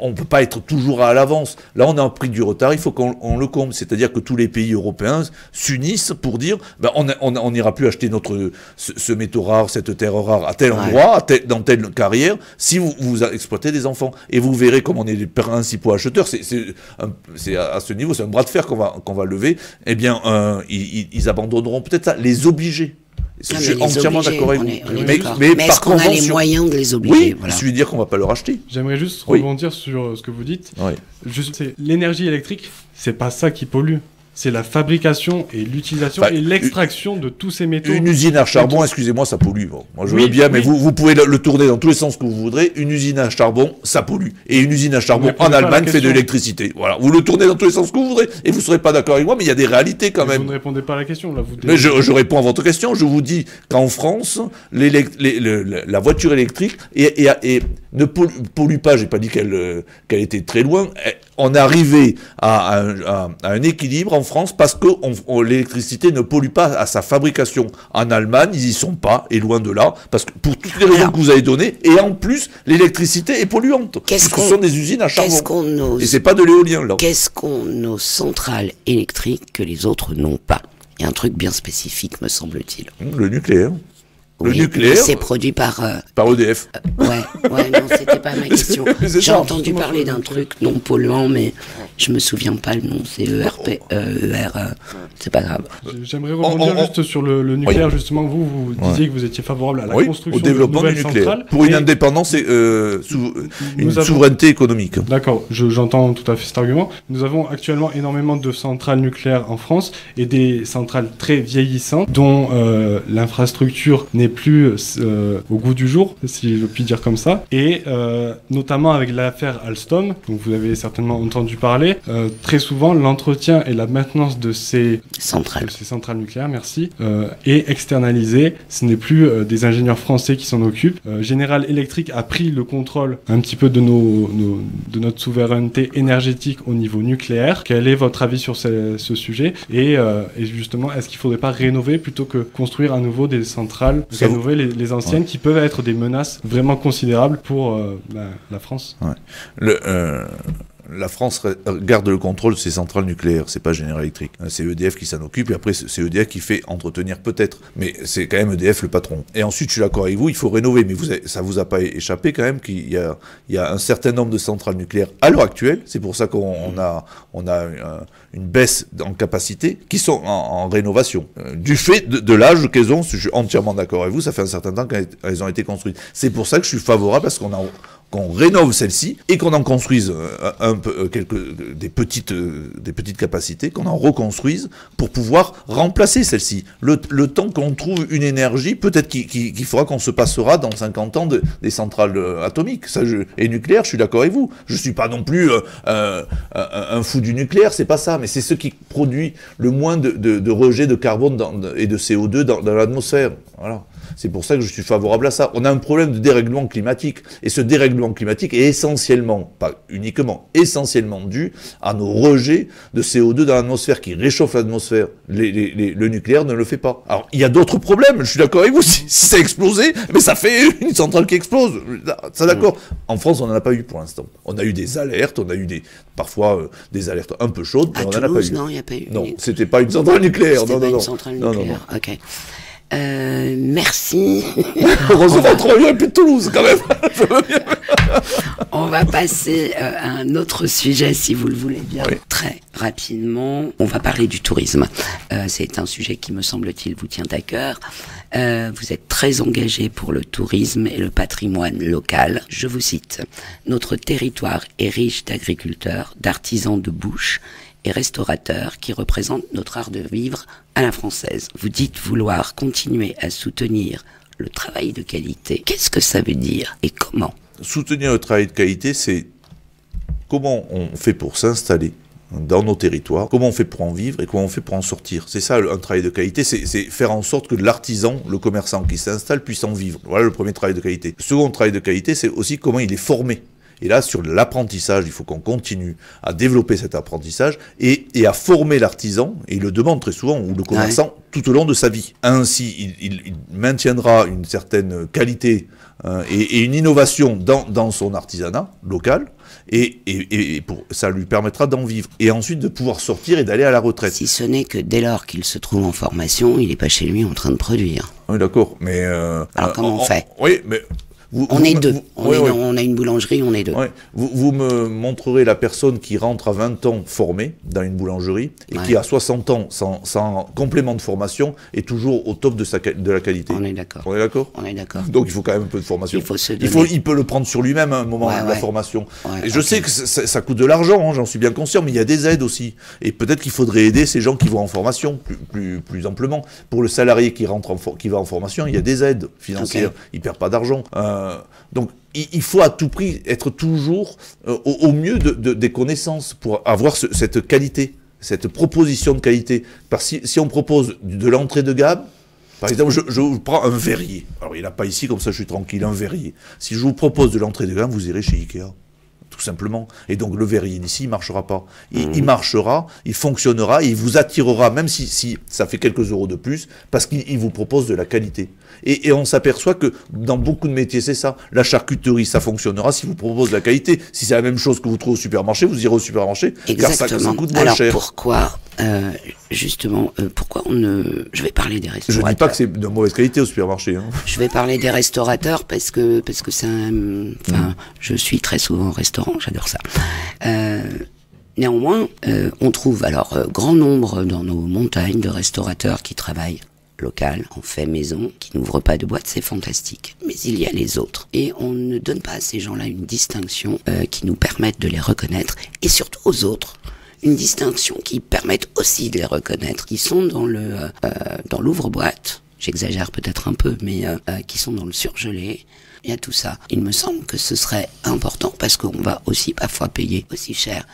ne peut pas être toujours à l'avance. Là, on a pris du retard, il faut qu'on le comble. C'est-à-dire que tous les pays européens s'unissent pour dire ben, on n'ira plus acheter ce métaux rare, cette terre rare à tel endroit, dans telle carrière, si vous exploitez des enfants. Et vous verrez comme on est les principaux acheteurs, c'est à ce niveau, c'est un bras de fer qu'on va lever. Eh bien, ils abandonneront peut-être ça, les obliger. Non, Je suis mais les entièrement obliger, d'accord avec on vous. est Mais d'accord. par est-ce qu'on a les convention. moyens de les obliger? Oui, Voilà. je veux dire qu'on va pas le racheter. J'aimerais juste Oui. rebondir sur ce que vous dites. Oui. L'énergie électrique, c'est pas ça qui pollue. c'est la fabrication et l'utilisation Enfin, et l'extraction de tous ces métaux. Une usine à charbon, excusez-moi, ça pollue. Bon, moi, je Oui, veux bien, mais oui. vous pouvez le tourner dans tous les sens que vous voudrez. Une usine à charbon, ça pollue. Et une usine à charbon répondez en pas à la Allemagne fait de question. l'électricité. Voilà. Vous le tournez dans tous les sens que vous voudrez. Et vous serez pas d'accord avec moi, mais il y a des réalités quand Mais même. vous ne répondez pas à la question là. Vous Mais je réponds à votre question. Je vous dis qu'en France, la voiture électrique ne pollue pas. J'ai pas dit qu'elle était très loin. On est arrivé à un équilibre en France parce que l'électricité ne pollue pas à sa fabrication. En Allemagne, ils y sont pas, et loin de là, parce que pour toutes les raisons Alors, que vous avez données, et en plus, l'électricité est polluante. Qu'est-ce Ce sont des usines à Qu'est-ce charbon. qu'on Et c'est ose pas de l'éolien, là. Qu'est-ce qu'on nos centrales électriques que les autres n'ont pas? Il y a un truc bien spécifique, me semble-t-il. Le nucléaire. Le Oui, nucléaire, mais c'est produit par... par EDF. ouais, non, c'était pas ma question. Mais c'est J'ai ça, entendu parler d'un truc non polluant, mais je me souviens pas le nom. C'est c'est pas grave. J'aimerais rebondir juste sur le nucléaire. Justement, vous disiez que vous étiez favorable à la Oui, construction au développement de du nouvelles nucléaire. centrales. Pour une Et- indépendance et une Nous avons- souveraineté économique. D'accord, j'entends tout à fait cet argument. Nous avons actuellement énormément de centrales nucléaires en France et des centrales très vieillissantes dont l'infrastructure n'est plus au goût du jour, si je puis dire comme ça. Et notamment avec l'affaire Alstom, dont vous avez certainement entendu parler, très souvent l'entretien et la maintenance de ces Centrale. centrales nucléaires, merci, est externalisé. Ce n'est plus des ingénieurs français qui s'en occupent. General Electric a pris le contrôle un petit peu de de notre souveraineté énergétique au niveau nucléaire. Quel est votre avis sur ce sujet et justement, est-ce qu'il ne faudrait pas rénover plutôt que construire à nouveau des centrales, Ça rénover les anciennes qui peuvent être des menaces vraiment considérables pour la France? La France garde le contrôle de ses centrales nucléaires, c'est pas General Electric. C'est EDF qui s'en occupe, et après c'est EDF qui fait entretenir peut-être, mais c'est quand même EDF le patron. Et ensuite, je suis d'accord avec vous, il faut rénover, mais ça vous a pas échappé quand même qu'il y a un certain nombre de centrales nucléaires à l'heure actuelle, c'est pour ça qu'on a une baisse en capacité, qui sont en rénovation. Du fait de l'âge qu'elles ont, je suis entièrement d'accord avec vous, ça fait un certain temps qu'elles ont été construites. C'est pour ça que je suis favorable à ce qu'on rénove celle-ci et qu'on en construise des petites capacités, qu'on en reconstruise pour pouvoir remplacer celle-ci. Le temps qu'on trouve une énergie, peut-être qu'il faudra qu'on se passera dans 50 ans des centrales atomiques et nucléaires, je suis d'accord avec vous. Je suis pas non plus un fou du nucléaire, c'est pas ça, mais c'est ce qui produit le moins de rejet de carbone et de CO2 dans l'atmosphère. Voilà. C'est pour ça que je suis favorable à ça. On a un problème de dérèglement climatique. Et ce dérèglement climatique est essentiellement, pas uniquement, essentiellement dû à nos rejets de CO2 dans l'atmosphère qui réchauffent l'atmosphère. Le nucléaire ne le fait pas. Alors, il y a d'autres problèmes, je suis d'accord avec vous. Si ça a explosé, mais ça fait une centrale qui explose. Ça, d'accord. En France, on n'en a pas eu pour l'instant. On a eu des alertes, on a eu parfois des alertes un peu chaudes, mais À on n'en a pas Toulouse, eu. non, il n'y a pas eu. Non, c'était pas une centrale nucléaire. C'était Non, pas non, une non. centrale Non, non, nucléaire. Ok. Merci. Heureusement, trop bien, plus de Toulouse, quand même. On va passer à un autre sujet, si vous le voulez bien. Oui. Très rapidement, on va parler du tourisme. C'est un sujet qui, me semble-t-il, vous tient à cœur. Vous êtes très engagé pour le tourisme et le patrimoine local. Je vous cite. Notre territoire est riche d'agriculteurs, d'artisans de bouche et restaurateurs qui représentent notre art de vivre à la française. Vous dites vouloir continuer à soutenir le travail de qualité. Qu'est-ce que ça veut dire et comment? Soutenir le travail de qualité, c'est comment on fait pour s'installer dans nos territoires, comment on fait pour en vivre et comment on fait pour en sortir. C'est ça un travail de qualité, c'est faire en sorte que l'artisan, le commerçant qui s'installe puisse en vivre. Voilà le premier travail de qualité. Le second travail de qualité, c'est aussi comment il est formé. Et là, sur l'apprentissage, il faut qu'on continue à développer cet apprentissage et à former l'artisan, et il le demande très souvent, ou le commerçant, tout au long de sa vie. Ainsi, il maintiendra une certaine qualité et une innovation dans son artisanat local, et ça lui permettra d'en vivre. Et ensuite, de pouvoir sortir et d'aller à la retraite. Si ce n'est que dès lors qu'il se trouve en formation, il n'est pas chez lui en train de produire. Oui, d'accord, mais... Alors comment on fait? Oui, mais... On est deux. Ouais, ouais. On a une boulangerie, on est deux. Ouais. Vous me montrerez la personne qui rentre à 20 ans formée dans une boulangerie et qui à 60 ans sans complément de formation est toujours au top de la qualité. On est d'accord. On est d'accord. On est d'accord. Donc il faut quand même un peu de formation. Il faut se donner. Il peut le prendre sur lui-même à un moment, Ouais, la ouais. formation. Ouais, et je sais que ça coûte de l'argent, hein, j'en suis bien conscient, mais il y a des aides aussi. Et peut-être qu'il faudrait aider ces gens qui vont en formation plus amplement. Pour le salarié qui va en formation, il y a des aides financières. Okay. Il perd pas d'argent. Donc il faut à tout prix être toujours au mieux des connaissances pour avoir cette qualité, cette proposition de qualité. Parce que si on propose de l'entrée de gamme, par exemple, je prends un verrier. Alors, il n'y en a pas ici, comme ça je suis tranquille, un verrier. Si je vous propose de l'entrée de gamme, vous irez chez Ikea. Tout simplement. Et donc, le verrier d'ici, il ne marchera pas. Il marchera, il fonctionnera, il vous attirera, même si ça fait quelques euros de plus, parce qu'il vous propose de la qualité. Et on s'aperçoit que dans beaucoup de métiers, c'est ça. La charcuterie, ça fonctionnera si vous propose de la qualité. Si c'est la même chose que vous trouvez au supermarché, vous irez au supermarché, Exactement. car ça coûte moins Alors, cher. pourquoi, pourquoi on ne... Je vais parler des Je restaurateurs. ne dis pas que c'est de mauvaise qualité au supermarché. Hein. Je vais parler des restaurateurs parce que c'est un... Enfin, je suis très souvent au restaurant, j'adore ça. Néanmoins, on trouve grand nombre dans nos montagnes de restaurateurs qui travaillent local, en fait maison, qui n'ouvrent pas de boîte, c'est fantastique. Mais il y a les autres. Et on ne donne pas à ces gens-là une distinction qui nous permette de les reconnaître, et surtout aux autres. Une distinction qui permette aussi de les reconnaître, qui sont dans l'ouvre-boîte, j'exagère peut-être un peu, mais qui sont dans le surgelé. Il y a tout ça. Il me semble que ce serait important parce qu'on va aussi parfois payer aussi cher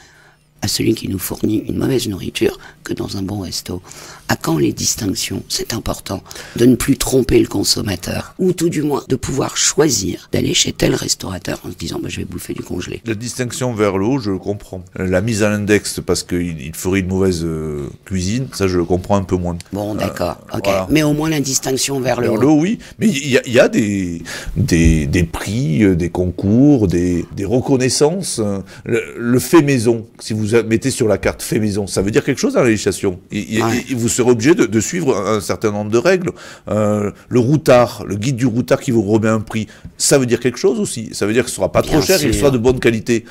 à celui qui nous fournit une mauvaise nourriture que dans un bon resto. À quand les distinctions? C'est important de ne plus tromper le consommateur, ou tout du moins de pouvoir choisir d'aller chez tel restaurateur en se disant je vais bouffer du congelé. La distinction vers le haut, je le comprends. La mise à l'index parce qu'il ferait une mauvaise cuisine, ça je le comprends un peu moins. Bon, d'accord, ok. Voilà. Mais au moins la distinction vers le Vers haut. le haut, oui. Mais il y a des prix, des concours, des reconnaissances. Le fait maison, si vous mettez sur la carte fait maison, ça veut dire quelque chose dans la législation. Vous serez obligé de suivre un certain nombre de règles. Le routard, le guide du routard qui vous remet un prix, ça veut dire quelque chose aussi. Ça veut dire que ce ne sera pas trop cher et qu'il soit de bonne qualité.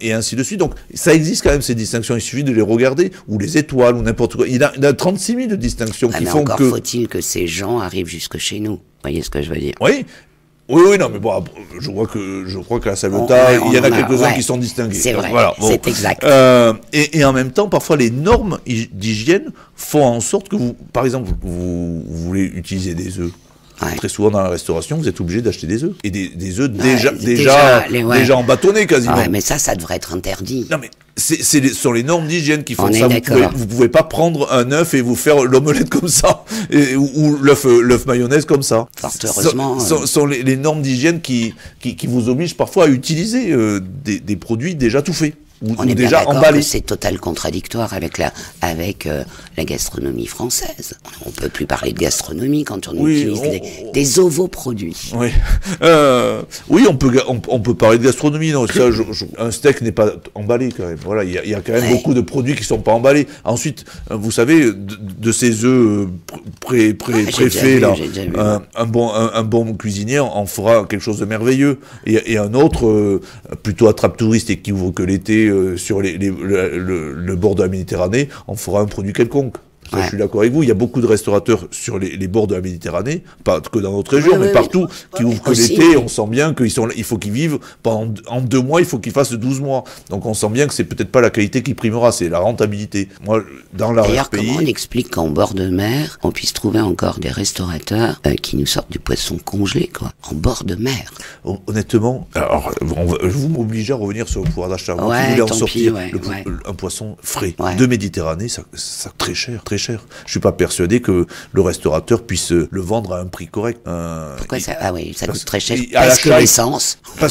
Et ainsi de suite. Donc ça existe quand même ces distinctions. Il suffit de les regarder, ou les étoiles, ou n'importe quoi. Il y a 36 000 de distinctions qui mais font encore que... faut-il que ces gens arrivent jusque chez nous. Vous voyez ce que je veux dire? Oui. Oui, non, mais bon, je crois qu'à Saveutta, il y en a quelques-uns qui sont distingués. C'est vrai, voilà, bon. c'est exact. Et en même temps, parfois, les normes d'hygiène font en sorte que par exemple, vous voulez utiliser des œufs. Ouais. Très souvent dans la restauration, vous êtes obligé d'acheter des œufs. Et des œufs Ouais, déjà embâtonnés quasiment. Ouais, mais ça devrait être interdit. Non, mais ce sont les normes d'hygiène qui font On ça. est Vous pouvez pas prendre un œuf et vous faire l'omelette comme ça, ou l'œuf mayonnaise comme ça. Fort heureusement. Sont les normes d'hygiène qui vous obligent parfois à utiliser des produits déjà tout faits. On est bien déjà d'accord emballés. que c'est total contradictoire avec la gastronomie française. On peut plus parler de gastronomie quand on utilise des ovoproduits. Oui, oui, on peut parler de gastronomie. Non, ça, un steak n'est pas emballé quand même. Voilà, il y a quand même beaucoup de produits qui sont pas emballés. Ensuite, vous savez, de ces œufs préfaits là, un bon cuisinier en fera quelque chose de merveilleux. Et un autre plutôt attrape-touriste et qui ouvre que l'été sur le bord de la Méditerranée, on fera un produit quelconque. Ça, je suis d'accord avec vous. Il y a beaucoup de restaurateurs sur les bords de la Méditerranée, pas que dans notre région, mais partout, qui ouvrent que l'été. On sent bien il faut qu'ils vivent en 2 mois, il faut qu'ils fassent 12 mois. Donc on sent bien que c'est peut-être pas la qualité qui primera, c'est la rentabilité. Moi, dans l'arrière-pays... D'ailleurs, comment on explique qu'en bord de mer, on puisse trouver encore des restaurateurs qui nous sortent du poisson congelé, quoi, en bord de mer? Honnêtement, alors, vous m'obligez à revenir sur le pouvoir d'achat. Vous voulez en sortir un poisson frais de Méditerranée, ça très cher, très cher. Je suis pas persuadé que le restaurateur puisse le vendre à un prix correct. Pourquoi ça? Ah oui, ça coûte très cher. Parce que l'essence. Non,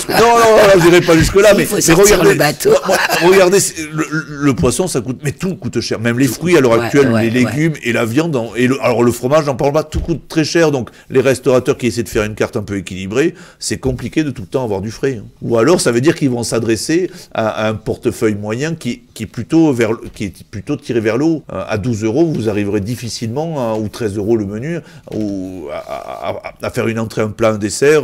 je dirais pas jusque là, mais regardez le bateau. Regardez, le poisson, ça coûte, mais tout coûte cher. Même les fruits à l'heure actuelle, les légumes et la viande, alors le fromage, j'en parle pas, tout coûte très cher. Donc les restaurateurs qui essaient de faire une carte un peu équilibrée, c'est compliqué de tout le temps avoir du frais. Ou alors ça veut dire qu'ils vont s'adresser à un portefeuille moyen qui qui est plutôt tiré vers le haut. À 12 €, vous arriverez difficilement, ou 13 € le menu, ou à faire une entrée, un plat, un dessert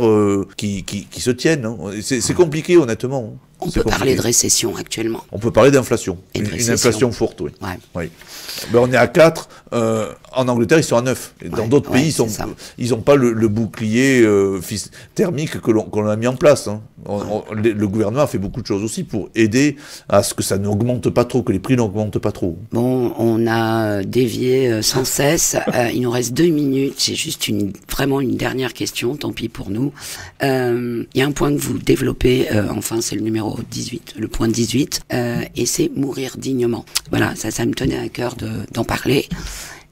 qui se tiennent. Hein. C'est compliqué, honnêtement. On peut parler de récession actuellement. On peut parler d'inflation. Et de Une récession. inflation forte, oui. Ouais. Oui. Ben, on est à 4. En Angleterre, ils sont à 9. Et dans d'autres pays, ils n'ont pas le bouclier thermique que l'on a mis en place. Hein. Le gouvernement a fait beaucoup de choses aussi pour aider à ce que ça n'augmente pas trop, que les prix n'augmentent pas trop. Bon, on a dévié sans cesse. Il nous reste 2 minutes. J'ai juste vraiment une dernière question. Tant pis pour nous. Il y a un point que vous développez. Enfin, c'est le numéro 18, le point 18. Et c'est mourir dignement. Voilà, ça me tenait à cœur d'en parler.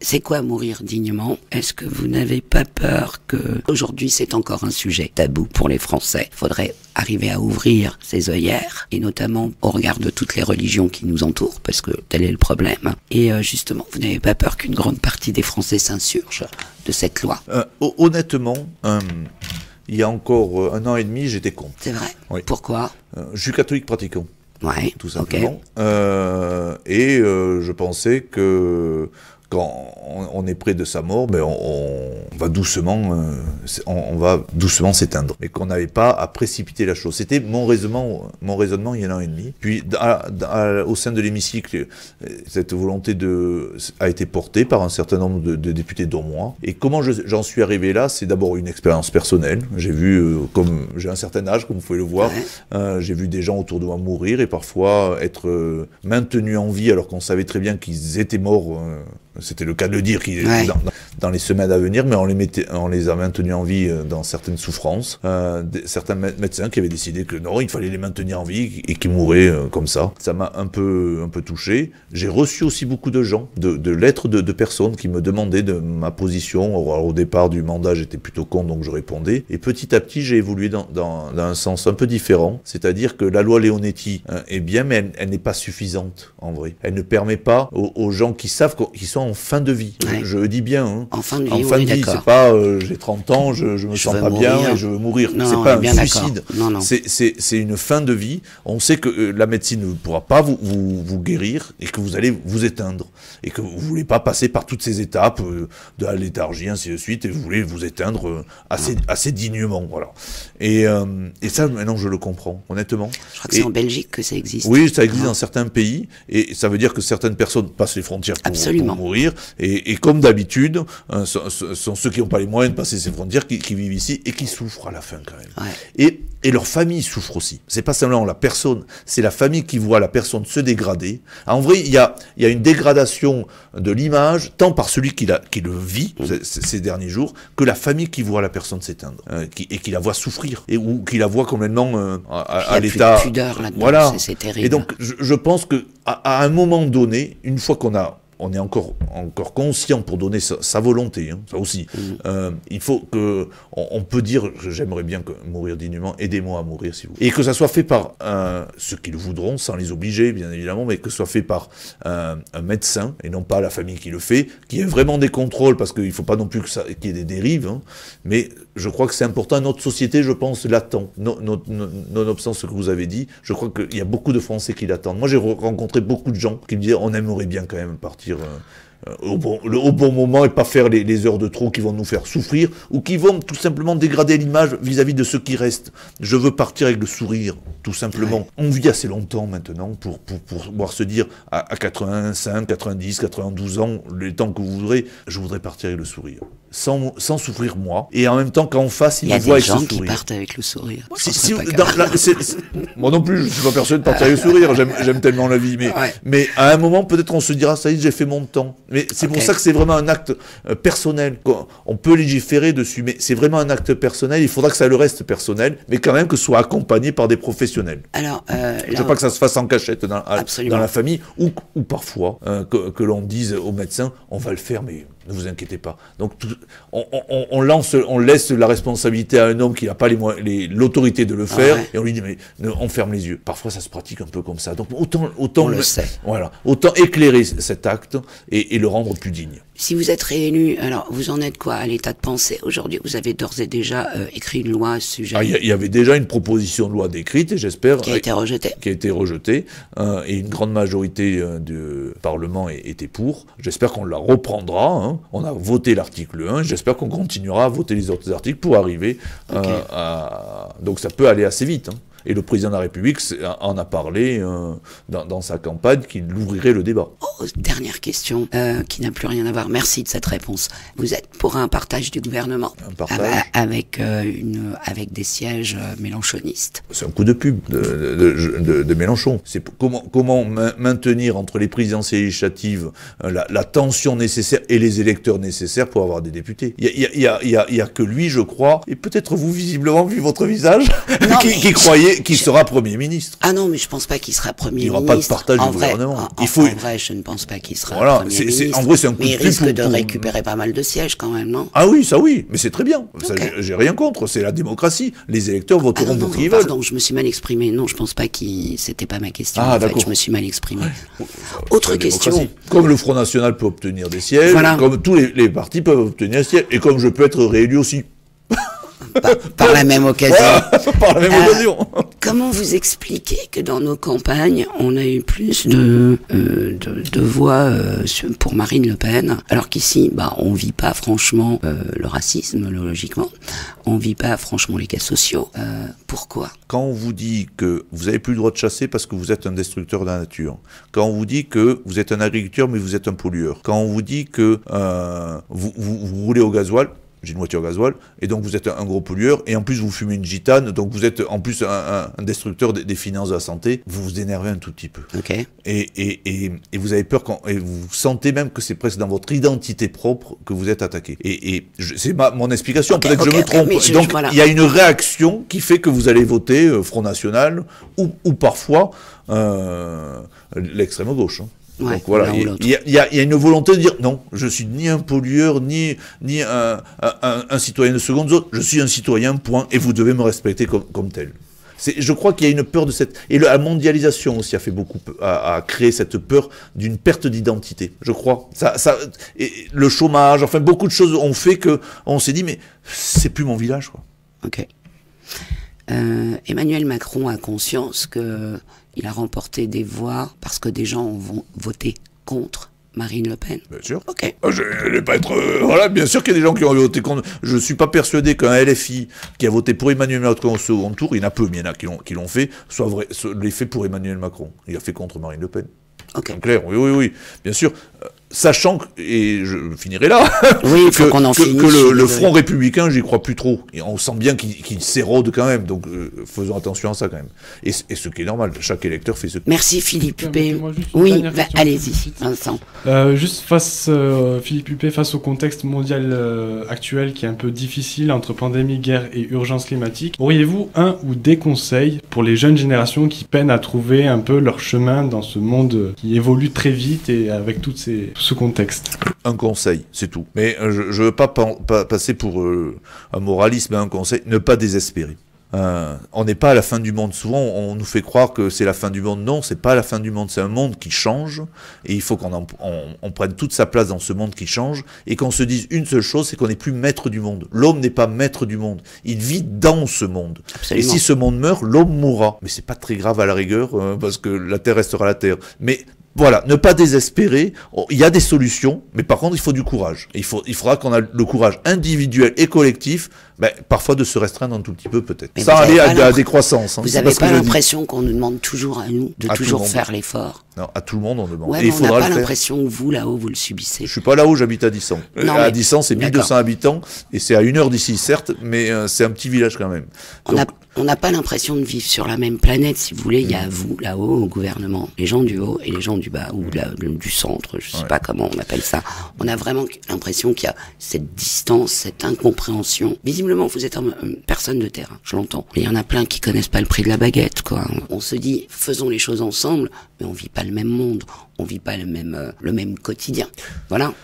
C'est quoi mourir dignement? Est-ce que vous n'avez pas peur que aujourd'hui c'est encore un sujet tabou pour les Français? Il faudrait arriver à ouvrir ses œillères, et notamment au regard de toutes les religions qui nous entourent, parce que tel est le problème. Et justement, vous n'avez pas peur qu'une grande partie des Français s'insurgent de cette loi? Honnêtement, il y a encore 1 an et demi, j'étais contre. C'est vrai? Oui. Pourquoi? Je suis catholique pratiquant. Ouais, Tout simplement. ok. Je pensais que quand on est près de sa mort, ben on va doucement, on va doucement s'éteindre, mais qu'on n'avait pas à précipiter la chose. C'était mon raisonnement il y a 1 an et demi. Puis au sein de l'hémicycle, cette volonté a été portée par un certain nombre de députés dont moi. Et comment j'en suis arrivé là, c'est d'abord une expérience personnelle. J'ai vu, comme j'ai un certain âge, comme vous pouvez le voir, j'ai vu des gens autour de moi mourir et parfois être maintenus en vie alors qu'on savait très bien qu'ils étaient morts. C'était le cas de le dire dans les semaines à venir, mais on les a maintenus en vie dans certaines souffrances. Certains médecins qui avaient décidé que non, il fallait les maintenir en vie et qui mouraient comme ça. Ça m'a un peu touché. J'ai reçu aussi beaucoup de gens, de lettres de personnes qui me demandaient de ma position. Au départ du mandat, j'étais plutôt contre, donc je répondais. Et petit à petit, j'ai évolué dans un sens un peu différent. C'est-à-dire que la loi Leonetti est bien, mais elle n'est pas suffisante, en vrai. Elle ne permet pas aux gens qui savent qu'ils sont en fin de vie. Ouais. Je le dis bien. Hein. En fin de vie, en fin de vie, c'est pas j'ai 30 ans, je me sens pas bien et je veux mourir. C'est pas un suicide. Non. C'est une fin de vie. On sait que la médecine ne pourra pas vous guérir et que vous allez vous éteindre. Et que vous voulez pas passer par toutes ces étapes de la léthargie, ainsi de suite, et vous voulez vous éteindre assez dignement. Voilà. Et ça, maintenant, je le comprends, honnêtement. Je crois que c'est en Belgique que ça existe. Oui, ça existe dans certains pays. Et ça veut dire que certaines personnes passent les frontières pour mourir. Et comme d'habitude, sont ceux qui n'ont pas les moyens de passer ces frontières qui vivent ici et qui souffrent à la fin quand même. Ouais. Et leur famille souffre aussi. C'est pas seulement la personne, c'est la famille qui voit la personne se dégrader. En vrai, il y a une dégradation de l'image, tant par celui qui le vit ces derniers jours, que la famille qui voit la personne s'éteindre et qui la voit souffrir ou qui la voit complètement à l'état. Il y a plus de pudeur là-dedans. Voilà. C'est terrible. Et donc, je pense que à un moment donné, une fois on est encore conscient pour donner sa volonté, hein, ça aussi. Il faut que on peut dire que j'aimerais bien mourir dignement, aidez-moi à mourir si vous voulez. Et que ça soit fait par ceux qui le voudront, sans les obliger bien évidemment, mais que ce soit fait par un médecin et non pas la famille qui le fait, qui ait vraiment des contrôles, parce qu'il ne faut pas non plus qu'il y ait des dérives, hein, mais je crois que c'est important. Notre société, je pense, l'attend. Nonobstant ce que vous avez dit, je crois qu'il y a beaucoup de Français qui l'attendent. Moi, j'ai rencontré beaucoup de gens qui me disaient on aimerait bien quand même partir au bon moment et pas faire les heures de trop qui vont nous faire souffrir ou qui vont tout simplement dégrader l'image vis-à-vis de ceux qui restent. Je veux partir avec le sourire, tout simplement. Ouais. On vit assez longtemps maintenant pour pouvoir se dire à 85, 90, 92 ans, les temps que vous voudrez, je voudrais partir avec le sourire. Sans souffrir moi, et en même temps qu'en face il me voit avec ce sourire. Il y a des gens qui partent avec le sourire. Moi non plus, je suis pas persuadé de partir avec le sourire, j'aime tellement la vie, mais à un moment peut-être on se dira ça y est, j'ai fait mon temps. Mais c'est pour ça que c'est vraiment un acte personnel. On peut légiférer dessus, mais c'est vraiment un acte personnel, il faudra que ça le reste personnel, mais quand même que ce soit accompagné par des professionnels. Alors, je veux pas que ça se fasse en cachette dans la famille, ou parfois que l'on dise aux médecins, on va le faire, mais ne vous inquiétez pas. Donc on laisse la responsabilité à un homme qui n'a pas l'autorité de le faire, et on lui dit mais on ferme les yeux. Parfois ça se pratique un peu comme ça. Donc autant on le sait. Voilà, autant éclairer cet acte et le rendre plus digne. Si vous êtes réélu, alors vous en êtes quoi à l'état de pensée aujourd'hui? Vous avez d'ores et déjà écrit une loi à ce sujet Il y avait déjà une proposition de loi décrite, et j'espère... qui a été rejetée. Qui a été rejetée, et une grande majorité du Parlement était pour. J'espère qu'on la reprendra. Hein. On a voté l'article 1, j'espère qu'on continuera à voter les autres articles pour arriver à... Donc ça peut aller assez vite. Hein. Et le président de la République en a parlé dans sa campagne qu'il ouvrirait le débat. Oh, dernière question qui n'a plus rien à voir. Merci de cette réponse. Vous êtes pour un partage du gouvernement Un partage. avec des sièges mélenchonistes. C'est un coup de pub de Mélenchon. C'est comment maintenir entre les présidentielles et législatives la tension nécessaire et les électeurs nécessaires pour avoir des députés. Il y a que lui, je crois, et peut-être vous, visiblement, vu votre visage, Non, qui croyait qu'il sera Premier ministre. Ah non, mais je pense pas qu'il sera Premier Il n'y ministre. aura pas de partage du vrai, gouvernement. En vrai, je ne pense pas qu'il sera Voilà, Premier ministre. en vrai, c'est un coup mais de il pub risque de pour- récupérer pas mal de sièges quand même, non? Ah oui, ça oui, mais c'est très bien. Ça, Ok. j'ai rien contre, c'est la démocratie. Les électeurs Ah voteront non, pour non, qui ils veulent. pardon, je me suis mal exprimé. Non, je pense pas c'était pas ma question. Ah, en fait, d'accord. je me suis mal exprimé. C'est Autre la question. démocratie. Comme le Front National peut obtenir des sièges, Voilà. comme tous les partis peuvent obtenir des sièges, et comme je peux être réélu aussi. Par la même occasion. Voilà, par la même occasion. Comment vous expliquez que dans nos campagnes, on a eu plus de voix pour Marine Le Pen, alors qu'ici, on vit pas franchement le racisme, logiquement. On vit pas franchement les cas sociaux. Pourquoi? Quand on vous dit que vous n'avez plus le droit de chasser parce que vous êtes un destructeur de la nature, quand on vous dit que vous êtes un agriculteur mais vous êtes un pollueur, quand on vous dit que vous roulez au gasoil, j'ai une voiture gasoil, et donc vous êtes un gros pollueur, et en plus vous fumez une gitane, donc vous êtes en plus un destructeur des finances de la santé, vous vous énervez un tout petit peu. Ok. Et vous avez peur, et vous sentez même que c'est presque dans votre identité propre que vous êtes attaqué. C'est mon explication, Ok, peut-être que je me ok, trompe. mais Donc voilà. il y a une réaction qui fait que vous allez voter Front National, ou parfois l'extrême gauche. Hein. Ouais, Donc voilà, l'un ou il l'autre. y a une volonté de dire non, je suis ni un pollueur, ni un citoyen de seconde zone, je suis un citoyen, point, et vous devez me respecter comme tel. Je crois qu'il y a une peur de cette... Et la mondialisation aussi a fait beaucoup, a créé cette peur d'une perte d'identité, je crois. Et le chômage, enfin beaucoup de choses ont fait qu'on s'est dit, mais c'est plus mon village, quoi. Ok. Emmanuel Macron a conscience que il a remporté des voix parce que des gens ont voté contre Marine Le Pen. Bien sûr. Ok. Je ne vais pas être... voilà, bien sûr qu'il y a des gens qui ont voté contre... Je ne suis pas persuadé qu'un LFI qui a voté pour Emmanuel Macron au second tour, il y en a peu, mais il y en a qui l'ont fait, l'ait fait pour Emmanuel Macron. Il a fait contre Marine Le Pen. Ok. En clair, oui, bien sûr. Sachant que, et je finirai là, Oui, il faut qu'on en finisse, je que suis le désolé. Front républicain, j'y crois plus trop. Et on sent bien qu'il s'érode quand même, donc faisons attention à ça quand même. Et ce qui est normal, chaque électeur fait ce qu'il... Merci Philippe Huppé. Permettez-moi juste une Oui, dernière question. allez-y, Vincent. Juste Philippe Huppé, face au contexte mondial actuel qui est un peu difficile entre pandémie, guerre et urgence climatique, auriez-vous un ou des conseils pour les jeunes générations qui peinent à trouver un peu leur chemin dans ce monde qui évolue très vite et avec tout ce contexte? Un conseil, c'est tout. Mais je ne veux pas passer pour un moraliste, mais un conseil, ne pas désespérer. On n'est pas à la fin du monde. Souvent, on nous fait croire que c'est la fin du monde. Non, c'est pas la fin du monde. C'est un monde qui change, et il faut qu'on prenne toute sa place dans ce monde qui change, et qu'on se dise une seule chose, c'est qu'on n'est plus maître du monde. L'homme n'est pas maître du monde. Il vit dans ce monde. Absolument. Et si ce monde meurt, l'homme mourra. Mais c'est pas très grave à la rigueur, parce que la Terre restera la Terre. Mais voilà, ne pas désespérer. Il y a des solutions, mais par contre, il faut du courage. Il faudra qu'on ait le courage individuel et collectif, parfois de se restreindre un tout petit peu peut-être. Mais Sans vous aller avez pas à des croissances. Hein. Vous C'est n'avez ce que pas je dis. l'impression qu'on nous demande toujours à nous de À tout le toujours monde. faire l'effort? Non, à tout le monde on demande. Ouais, Et mais il on n'a faudra pas le faire. l'impression que vous, là-haut, vous le subissez. Je suis pas là-haut, j'habite à Dissan. Non, À mais- Dissan, c'est 1200 d'accord. habitants, et c'est à 1 heure d'ici, certes, mais c'est un petit village quand même. Donc, On n'a pas l'impression de vivre sur la même planète, si vous voulez. Il y a vous, là-haut, au gouvernement, les gens du haut et les gens du bas, ou du centre, je sais pas comment on appelle ça. On a vraiment l'impression qu'il y a cette distance, cette incompréhension. Visiblement, vous êtes une personne de terrain, je l'entends. Mais il y en a plein qui connaissent pas le prix de la baguette, quoi. On se dit, faisons les choses ensemble, mais on vit pas le même monde. On vit pas le même quotidien. Voilà.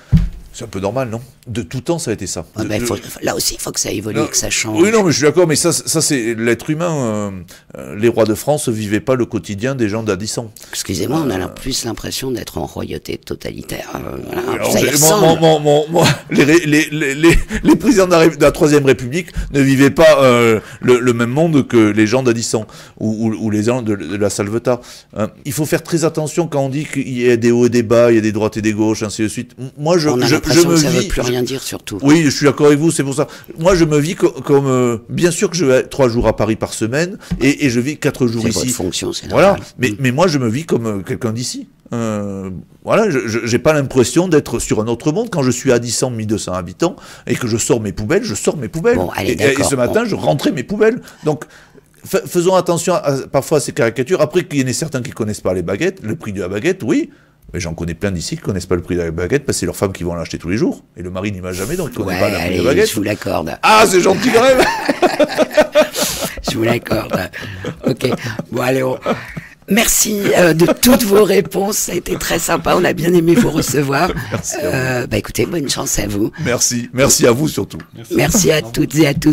c'est un peu normal, non? De tout temps, ça a été ça. Ah ben, là aussi, il faut que ça évolue, Non, que ça change. Oui, non, mais je suis d'accord, mais ça c'est l'être humain. Les rois de France ne vivaient pas le quotidien des gens d'Addisson. Excusez-moi, on a plus l'impression d'être en royauté totalitaire. Voilà, Alors, ça y ressemble. les présidents de la Troisième République ne vivaient pas le même monde que les gens d'Addisson ou les gens de la Salvetat. Il faut faire très attention quand on dit qu'il y a des hauts et des bas, il y a des droites et des gauches, ainsi de suite. Moi, On a l'impression que ça ne veut plus rien dire, surtout. Oui, je suis d'accord avec vous, c'est pour ça. Moi, je me vis comme bien sûr que je vais 3 jours à Paris par semaine et je vis 4 jours C'est ici. votre fonction, c'est Voilà, normal. mais moi, je me vis comme quelqu'un d'ici. Voilà, j'ai pas l'impression d'être sur un autre monde quand je suis à 1200 habitants et que je sors mes poubelles. Bon, allez, et d'accord, ce matin, je rentrais mes poubelles. Donc, faisons attention parfois à ces caricatures. Après, qu'il y en ait certains qui connaissent pas les baguettes, le prix de la baguette, oui. Mais j'en connais plein d'ici qui connaissent pas le prix de la baguette parce que c'est leurs femmes qui vont l'acheter tous les jours. Et le mari n'y va jamais, donc il connaît pas le prix de la allez, baguette. je vous l'accorde. Ah, c'est gentil quand même. Je vous l'accorde. Ok. Bon, allez, merci de toutes vos réponses. Ça a été très sympa. On a bien aimé vous recevoir. Merci Bah, écoutez, bonne chance à vous. Merci à vous surtout. Merci à toutes et à tous.